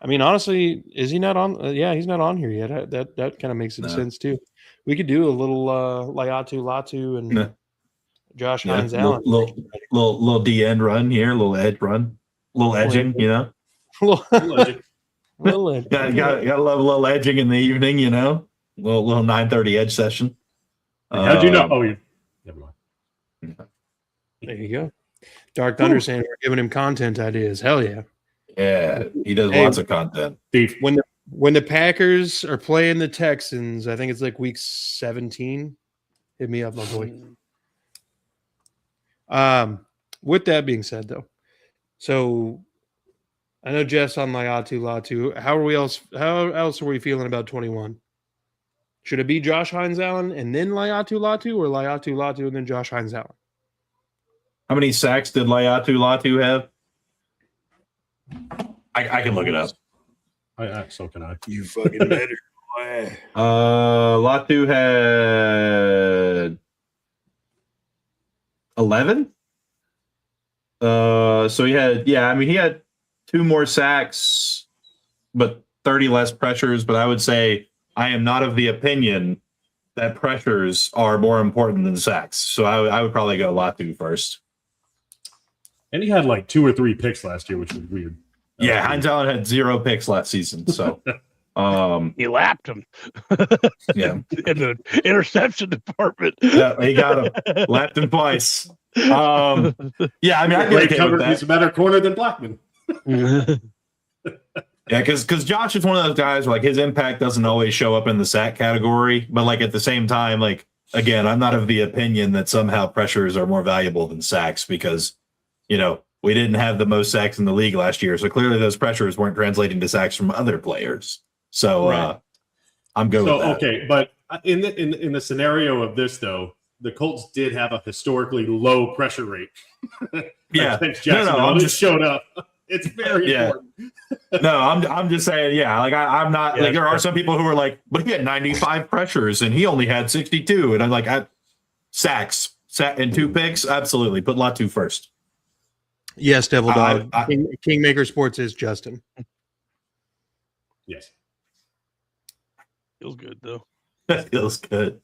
I mean, honestly, is he not on? Yeah, he's not on here yet. That kind of makes sense too. We could do a little Latu and Josh Hines Allen. Little D end run here, little edge run, little edging, little edging. Gotta love a little edging in the evening, little 9:30 edge session. How'd you know? Oh, never mind. There you go. Dark Thunder saying we're giving him content ideas. Hell yeah. Yeah, he does lots of content. When the Packers are playing the Texans, I think it's like week 17. Hit me up, my boy. With that being said, though, so I know Jeff's on Latu. How else are we feeling about 21? Should it be Josh Hines Allen and then Latu, or Latu and then Josh Hines Allen? How many sacks did Latu have? I can look it up. So can I. You fucking better. Latu had 11. So he had 2 more sacks, but 30 less pressures. But I would say I am not of the opinion that pressures are more important than sacks. So I would probably go Latu first. And he had like 2 or 3 picks last year, which was weird. Yeah, Hines Allen had 0 picks last season. So he lapped him. Yeah. In the interception department. Yeah, he got him. Lapped him twice. Yeah, I mean, I'd be okay with that. He's a better corner than Blackman. Yeah, because Josh is one of those guys where, like, his impact doesn't always show up in the sack category, but like at the same time, like, again, I'm not of the opinion that somehow pressures are more valuable than sacks because, we didn't have the most sacks in the league last year, so clearly those pressures weren't translating to sacks from other players. So I'm good with that. Okay, but in the scenario of this though, the Colts did have a historically low pressure rate. Yeah, I'm just showed up. It's very important. No, I'm just saying, like I'm not like there are some people who are like, but he had 95 pressures and he only had 62, and I'm like, Sacks. And 2 picks? Absolutely. Put Latu first. Yes, Devil Dog. I- Kingmaker Sports is Justin. Yes. Feels good though. That feels good.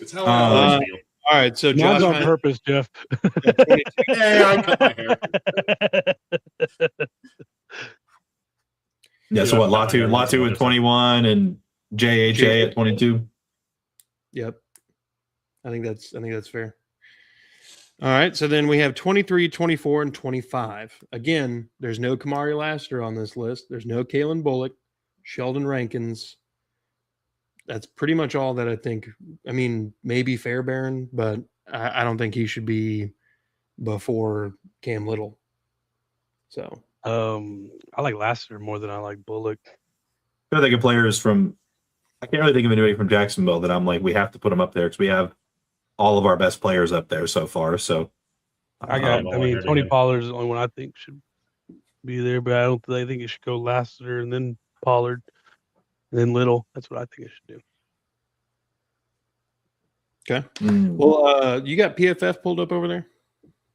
It's how I always feel. All right, so Mine's Josh on Hines, purpose, Jeff. 22. Hey, I cut my hair. Yeah, so Yeah, what? Latu at 21 and JHA at 22. Yep. I think that's fair. All right, so then we have 23, 24, and 25. Again, there's no Kamari Lassiter on this list. There's no Kalen Bullock, Sheldon Rankins. That's pretty much all that I think. I mean, maybe Fairbairn, but I don't think he should be before Cam Little. So I like Lassiter more than I like Bullock. I think of players from, I can't really think of anybody from Jacksonville that I'm like, we have to put them up there because we have all of our best players up there so far. So I mean, Tony Pollard is the only one I think should be there, but I don't think it should go Lassiter and then Pollard and then Little. That's what I think it should do. okay. Well, you got PFF pulled up over there?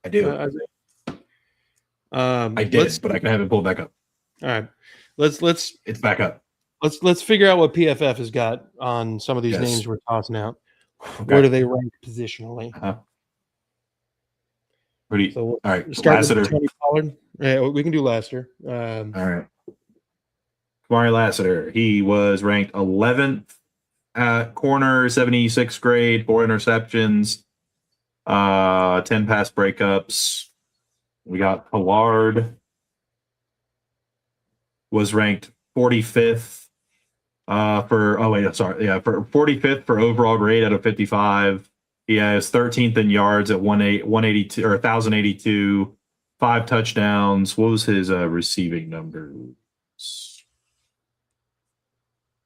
I do. Isaiah? I did, but I can have it pulled back up. All right. Let's It's back up. let's figure out what PFF has got on some of these Yes. names we're tossing out. Okay. Where do they rank positionally? Pretty. So All right. start Lassiter. with Tony Pollard. Yeah, we can do Lassiter. All right. Kamari Lassiter. He was ranked 11th at corner, 76th grade, 4 interceptions, 10 pass breakups. We got Pollard. Was ranked 45th for 45th for overall grade out of 55. He has 13th in yards at 182 or 1,082, 5 touchdowns. What was his receiving numbers?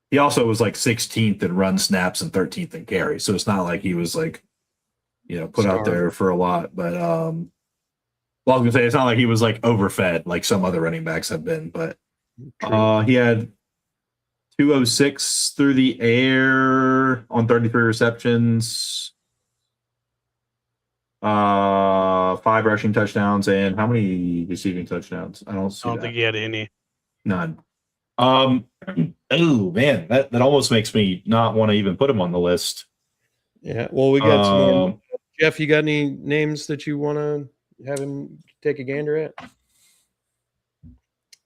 He also was like 16th in run snaps and 13th in carries. So it's not like he was like, put out there for a lot. But I was gonna say it's not like he was like overfed like some other running backs have been. But he had 206 through the air on 33 receptions. 5 rushing touchdowns and how many receiving touchdowns? I don't think he had any. None. Oh man, that almost makes me not want to even put him on the list. Yeah. Well, we got some more. Jeff, you got any names that you want to have him take a gander at?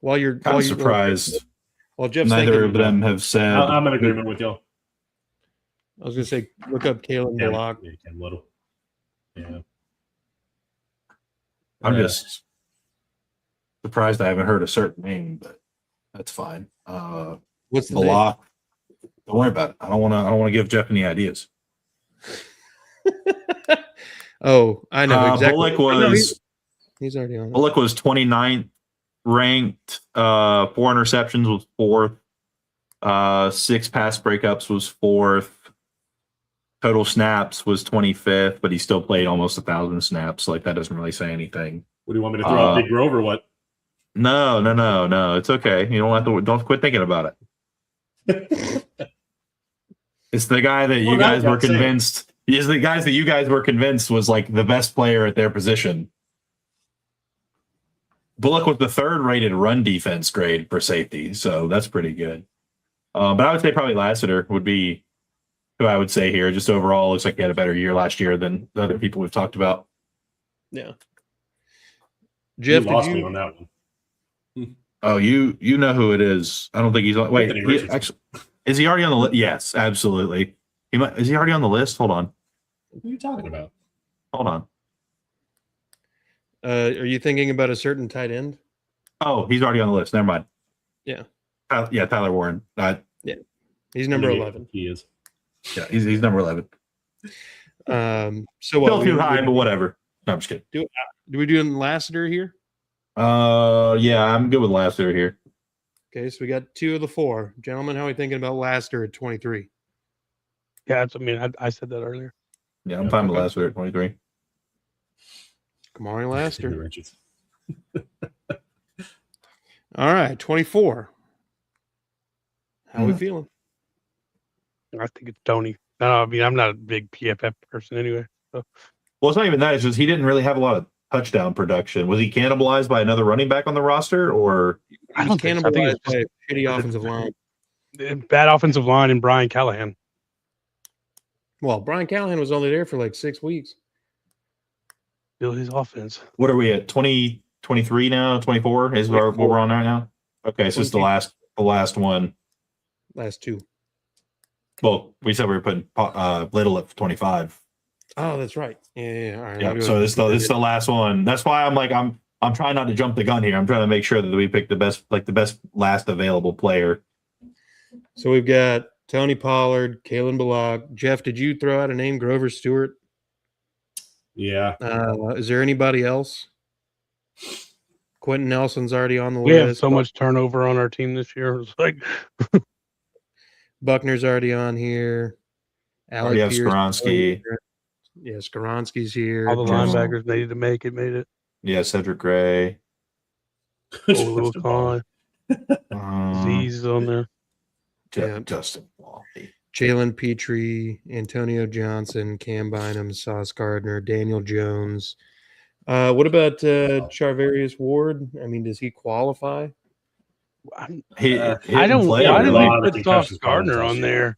Kind of surprised. Well, Jeff's neither of them have said. I'm in agreement with y'all. I was going to say, look up Kalen Bullock. Yeah, Cam Little. Yeah. I'm just surprised I haven't heard a certain name, but that's fine. What's the Bullock? Don't worry about it. I don't want to give Jeff any ideas. Oh, I know exactly. Bullock was he's already on it. Bullock was 29th ranked. 4 interceptions was 4th. 6 pass breakups was 4th. Total snaps was 25th, but he still played almost 1,000 snaps. Like that doesn't really say anything. What do you want me to throw out Big Grove or what? No. It's okay. You don't quit thinking about it. It's the guy that you guys were convinced. He's the guys that you guys were convinced was like the best player at their position. Bullock was the 3rd rated run defense grade for safety, so that's pretty good. But I would say probably Lassiter would be who I would say here. Just overall, looks like he had a better year last year than the other people we've talked about. Yeah. Jeff, you lost me on that one. Oh, you know who it is. I don't think he's on. Wait, actually, is he already on the list? Yes, absolutely. Is he already on the list? Hold on. What are you talking about? Hold on. Are you thinking about a certain tight end? Oh, he's already on the list. Never mind. Yeah. Tyler Warren. Yeah. He's number 11. He is. Yeah, he's number 11. So what? Still too high, but whatever. No, I'm just kidding. Do we do Lassiter here? Yeah, I'm good with Lassiter here. Okay, so we got 2 of the 4. Gentlemen, how are we thinking about Lassiter at 23? Yeah, I said that earlier. Yeah, I'm fine with Lassiter at 23. Kamari Lassiter. All right, 24. How are we feeling? I think it's Tony. I mean, I'm not a big PFF person anyway. So. Well, it's not even that. It's just he didn't really have a lot of touchdown production. Was he cannibalized by another running back on the roster, or I don't think so. I think cannibalized by a shitty offensive line. Bad offensive line and Brian Callahan. Well, Brian Callahan was only there for like 6 weeks. Still his offense. what are we at? 2023 now? 24 is what we're on right now. Okay, so it's the last one. Last 2. Well, we said we were putting Little at 25. Oh, that's right. Yeah. All right. Yeah. So this is the last one. That's why I'm like I'm trying not to jump the gun here. I'm trying to make sure that we pick the best last available player. So we've got Tony Pollard, Kalen Balog. Jeff, did you throw out a name, Grover Stewart? Yeah. Is there anybody else? Quentin Nelson's already on the We list. have so much turnover on our team this year. It's like Buckner's already on here. Already have Skoronski. Yeah, Skoronski's here. all the linebackers needed to make it, made it. Yeah, Cedric Gray. Lewis Khan. Z's is on there. Yeah. Justin Walby. Jalen Petrie, Antonio Johnson, Cam Bynum, Sauce Gardner, Daniel Jones. What about Charvarius Ward? I mean, does he qualify? I don't. play Why a did lot. we put Sauce Gardner on there?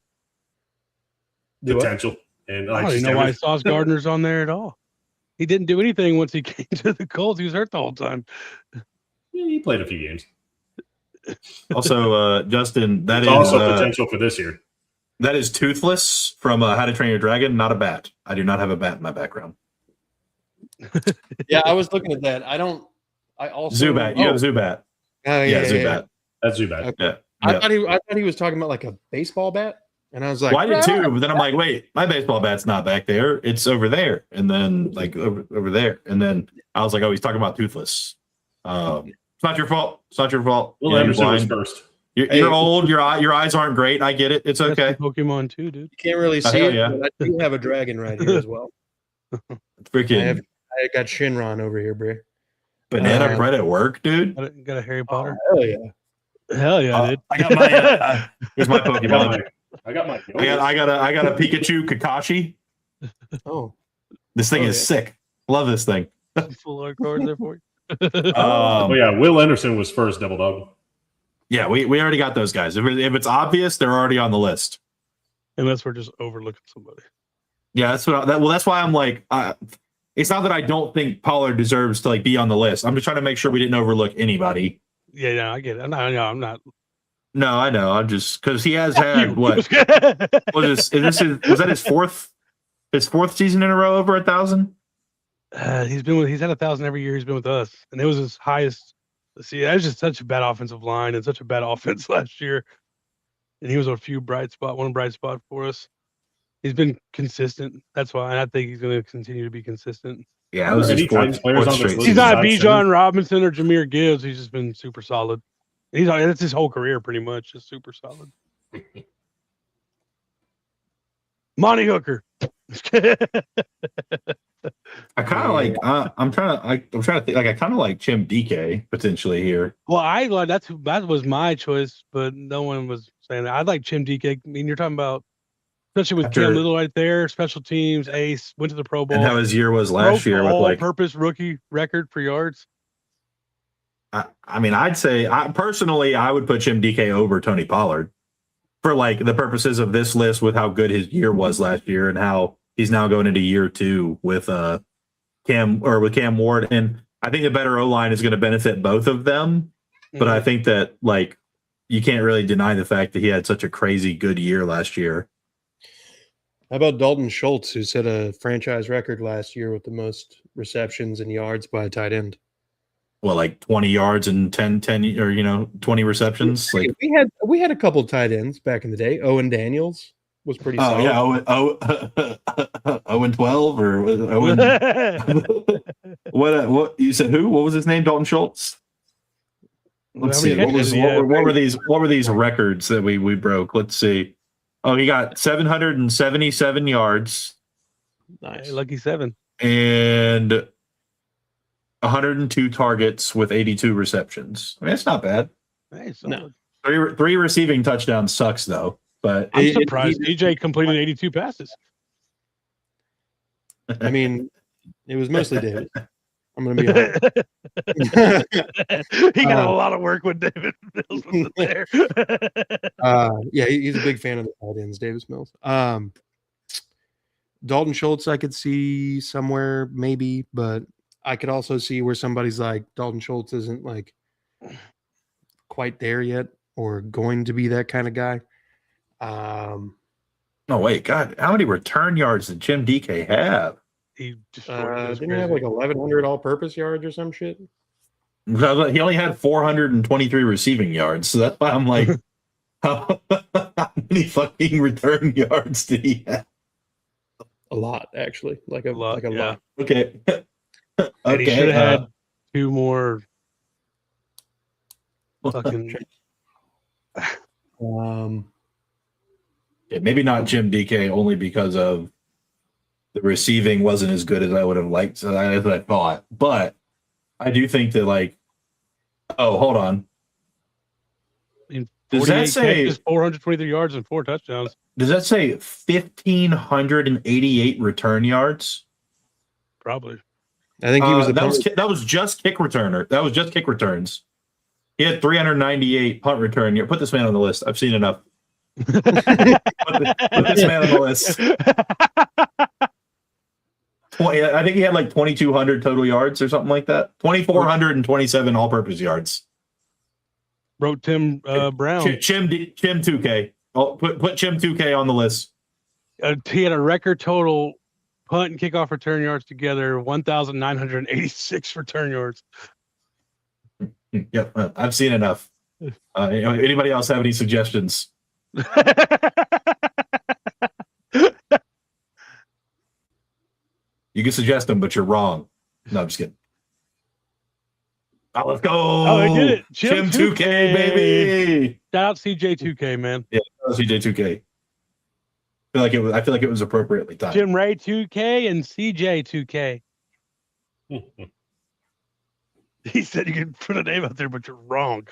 Potential. And I don't even know why Sauce Gardner's on there at all. He didn't do anything once he came to the Colts. He was hurt the whole time. He played a few games. Also, Justin, that It's is also potential for this year. That is Toothless from How to Train Your Dragon, not a bat. I do not have a bat in my background. Yeah, I was looking at that. I also Zubat. You have Zubat. Yeah, Zubat. That's Zubat. Okay. Yeah. I thought he was talking about like a baseball bat, and I was like, well, I did too, but then I'm like, wait, my baseball bat's not back there. It's over there. And then like over there. And then I was like, oh, he's talking about Toothless. It's not your fault. It's not your fault. Will Anderson was first. You're old. Your eyes aren't great. I get it. It's okay. Pokemon too, dude. You can't really see it. Yeah. But I do have a dragon right here as well. Freaking I got Shinron over here, bro. banana bread at work, dude. Got a Harry Potter. Oh, hell yeah. Hell yeah, dude. I got my here's my Pokemon. I got my. I got a Pikachu Kakashi. Oh, This thing is sick. Love this thing. Full art card there for you. Oh yeah, Will Anderson was first. Double dog. Yeah, we already got those guys. If it's obvious, they're already on the list. Unless we're just overlooking somebody. Yeah, that's why I'm like, it's not that I don't think Pollard deserves to like be on the list. I'm just trying to make sure we didn't overlook anybody. Yeah, I get it. I'm not. No, I know. I'm just because he has had what was that his fourth season in a row over 1,000? He's had 1,000 every year he's been with us, and it was his highest. See, that was just such a bad offensive line and such a bad offense last year, and he was one bright spot for us. He's been consistent. That's why, and I think he's going to continue to be consistent. Yeah, it was his fourth straight. He's not Bijan Robinson or Jahmyr Gibbs. He's just been super solid. That's his whole career, pretty much, just super solid. Monty Hooker. I kind of like. I'm trying to think. Like I kind of like Chim DK potentially here. Well, that was my choice, but no one was saying that. I'd like Chim DK. I mean, you're talking about, especially with Cam Little right there, special teams, ace, went to the Pro Bowl, and how his year was last year with like all-purpose rookie record for yards. I mean, I'd say personally, I would put Chim DK over Tony Pollard for like the purposes of this list with how good his year was last year and how he's now going into year 2 with Cam Ward. And I think the better O-line is going to benefit both of them. But I think that like you can't really deny the fact that he had such a crazy good year last year. How about Dalton Schultz, who set a franchise record last year with the most receptions and yards by a tight end? Well, like 20 yards and 10 or 20 receptions. Like we had a couple tight ends back in the day. Owen Daniels was pretty solid. Yeah, Owen 12 or Owen. What you said? Who? What was his name? Dalton Schultz. Let's see. What were these records that we broke? Let's see. Oh, he got 777 yards. Nice, lucky 7. And 102 targets with 82 receptions. I mean, it's not bad. Nice. No. Three receiving touchdowns sucks though. But I'm surprised DJ completed 82 passes. I mean, it was mostly David. I'm going to be honest. He got a lot of work when David Mills was there. Yeah, he's a big fan of the tight ends, Davis Mills. Dalton Schultz, I could see somewhere maybe, but I could also see where somebody's like Dalton Schultz isn't like quite there yet or going to be that kind of guy. oh wait, God, how many return yards did Jim DK have? He didn't he have like 1,100 all-purpose yards or some shit? He only had 423 receiving yards, so that's why I'm like, how many fucking return yards did he have? A lot, actually, like a lot. Okay. And he should have had 2 more. Fucking. Maybe not Jim DK, only because of the receiving wasn't as good as I would have liked, as I thought. But I do think that, like, oh, hold on. Does that say 423 yards and 4 touchdowns? Does that say 1,588 return yards? Probably. I think he was. That was just kick returner. That was just kick returns. He had 398 punt return. Put this man on the list. I've seen enough. Put this man on the list. I think he had like 2,200 total yards or something like that. 2,427 all-purpose yards. Wrote Tim Brown. Chim 2K. Oh, put Chim 2K on the list. He had a record total punt and kickoff return yards together, 1,986 return yards. Yep, I've seen enough. Anybody else have any suggestions? You can suggest them, but you're wrong. No, I'm just kidding. Oh, let's go. Oh, I did it. Chim 2K, baby. Shout out CJ2K, man. Yeah, CJ2K. I feel like it was appropriately timed. Jim Ray 2K and CJ2K. He said you can put a name out there, but you're wrong.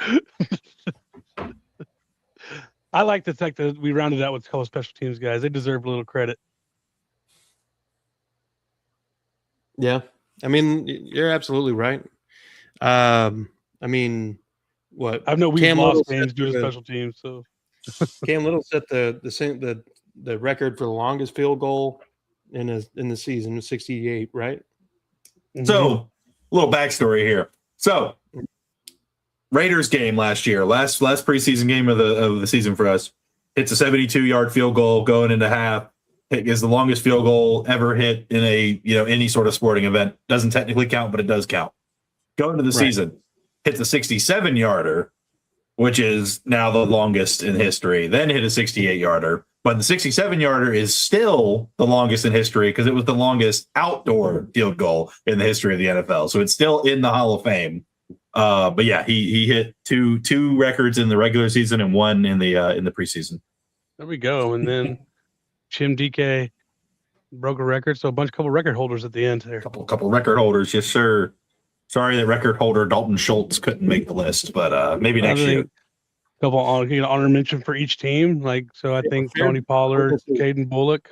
I like the fact that we rounded out with a couple special teams guys. They deserve a little credit. Yeah, I mean, you're absolutely right. I mean, what? I know we've lost games due to special teams. So Cam Little set the record for the longest field goal in the season, 68, right? So, a little backstory here. So, Raiders game last year, last preseason game of the season for us, hits a 72-yard field goal going into half. It is the longest field goal ever hit in any sort of sporting event. Doesn't technically count, but it does count. Going to the season, hits a 67-yarder, which is now the longest in history. Then hit a 68-yarder, but the 67-yarder is still the longest in history because it was the longest outdoor field goal in the history of the NFL. So it's still in the Hall of Fame. But yeah, he hit two records in the regular season and one in the preseason. There we go. And then Chim DK broke a record, so couple record holders at the end there. Couple record holders, yes sir. Sorry that record holder Dalton Schultz couldn't make the list, but maybe next year. Couple honor mention for each team. I think Tony Pollard, Caden Bullock,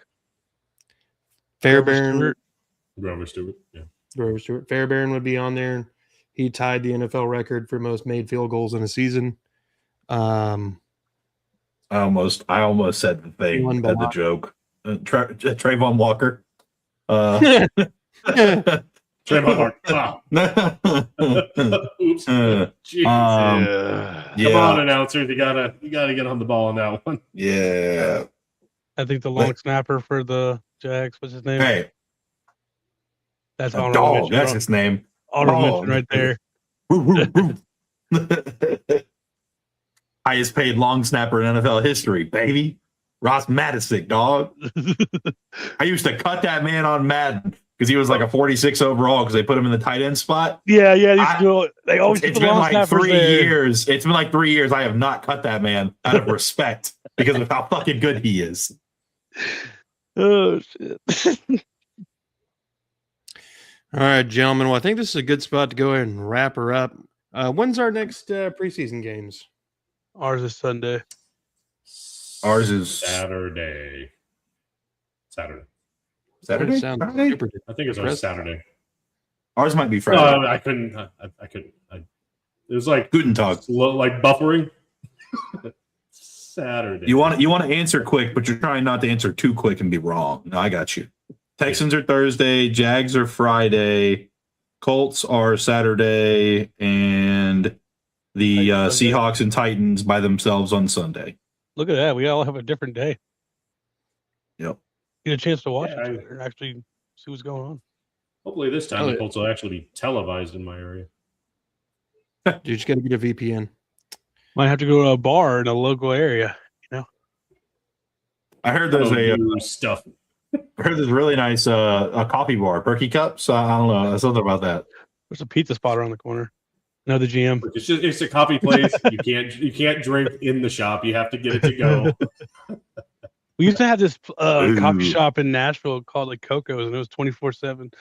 Fairbairn, Grover Stewart. Yeah, Grover Stewart. Fairbairn would be on there. He tied the NFL record for most made field goals in a season. I almost said the thing, had the joke. Trayvon Walker. Trayvon Walker. Wow. Oops. Yeah. Come on, announcers. You gotta get on the ball on that one. Yeah. I think the long snapper for the Jags. What's his name? Hey. That's dog. That's his name. Mention right there. Highest paid long snapper in NFL history, baby. Ross Madison, dog. I used to cut that man on Madden because he was like a 46 overall because they put him in the tight end spot. Yeah. They always put it's the been long like 3 there. years. It's been like 3 years. I have not cut that man out of respect because of how fucking good he is. Oh shit. All right, gentlemen. Well, I think this is a good spot to go ahead and wrap her up. When's our next preseason games? Ours is Sunday. Ours is Saturday. Saturday. Sounds Friday? super I think it's on Impressive. Saturday. Ours might be No, Friday. I couldn't. I couldn't. It was like Guten Tag. like buffering. Saturday. You want to answer quick, but you're trying not to answer too quick and be wrong. No, I got you. Texans are Thursday, Jags are Friday, Colts are Saturday, and the Seahawks and Titans by themselves on Sunday. Look at that. We all have a different day. Yep. Get a chance to watch Yeah, each other and actually see what's going on. Hopefully this time the Colts will actually be televised in my area. You just got to get a VPN. Might have to go to a bar in a local area. I heard there's New stuff. I heard there's really nice a coffee bar, Perky Cups. I don't know, something about that. There's a pizza spot around the corner. No, the GM. It's a coffee place. You can't drink in the shop. You have to get it to go. We used to have this Ooh. coffee shop in Nashville called like Coco's, and it was 24/7.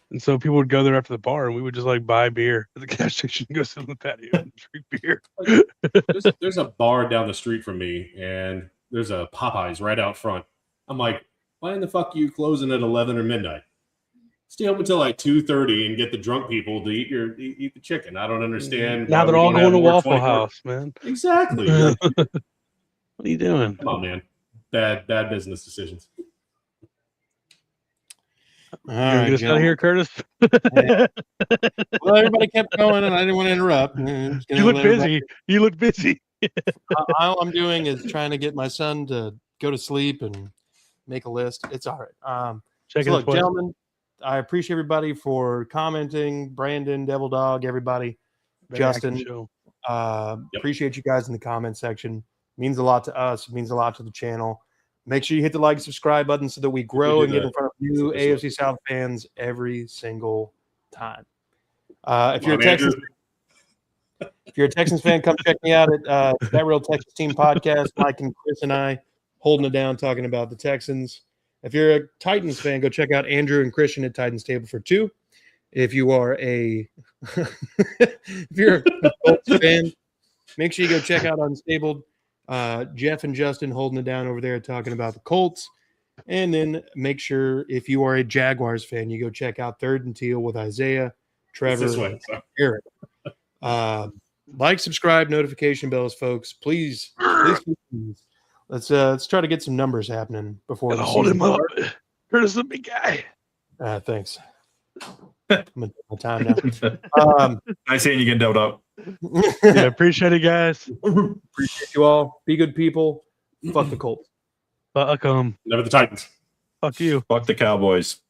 And so people would go there after the bar, and we would just like buy beer at the gas station and go sit on the patio and drink beer. There's a bar down the street from me, and there's a Popeyes right out front. I'm like, why in the fuck are you closing at 11 or midnight? Stay open until like 2:30 and get the drunk people to eat the chicken. I don't understand. Now why they're we all don't have going to more Waffle 24 House, man. Exactly. What are you doing? Come on, man. Bad business decisions. All You gonna right, get us out of here, Curtis? Well, everybody kept going, and I didn't want to interrupt. You look busy. You look busy. All I'm doing is trying to get my son to go to sleep and make a list. It's all right. Check So it look, out. gentlemen, I appreciate everybody for commenting. Brandon, Devil Dog, everybody. Justin. Appreciate you guys in the comment section. Means a lot to us. It means a lot to the channel. Make sure you hit the like, subscribe button so that we grow and get in front of new AFC South fans every single time. If you're a Texans fan, come check me out at That Real Texas Team Podcast. Mike and Chris and I holding it down, talking about the Texans. If you're a Titans fan, go check out Andrew and Christian at Titans Table for Two. If you are if you're a Colts fan, make sure you go check out Unstabled. Jeff and Justin holding it down over there talking about the Colts. And then make sure if you are a Jaguars fan, you go check out Third and Teal with Isaiah, Trevor, and Eric. Like, subscribe, notification bells, folks. Please. Let's try to get some numbers happening before the Hold season him up. starts. Curtis is a big guy. Thanks. I'm gonna take my time now. Nice seeing you getting doubled up. Yeah, appreciate it, guys. Appreciate you all. Be good people. Fuck the Colts. Fuck 'em. Never the Titans. Fuck you. Fuck the Cowboys.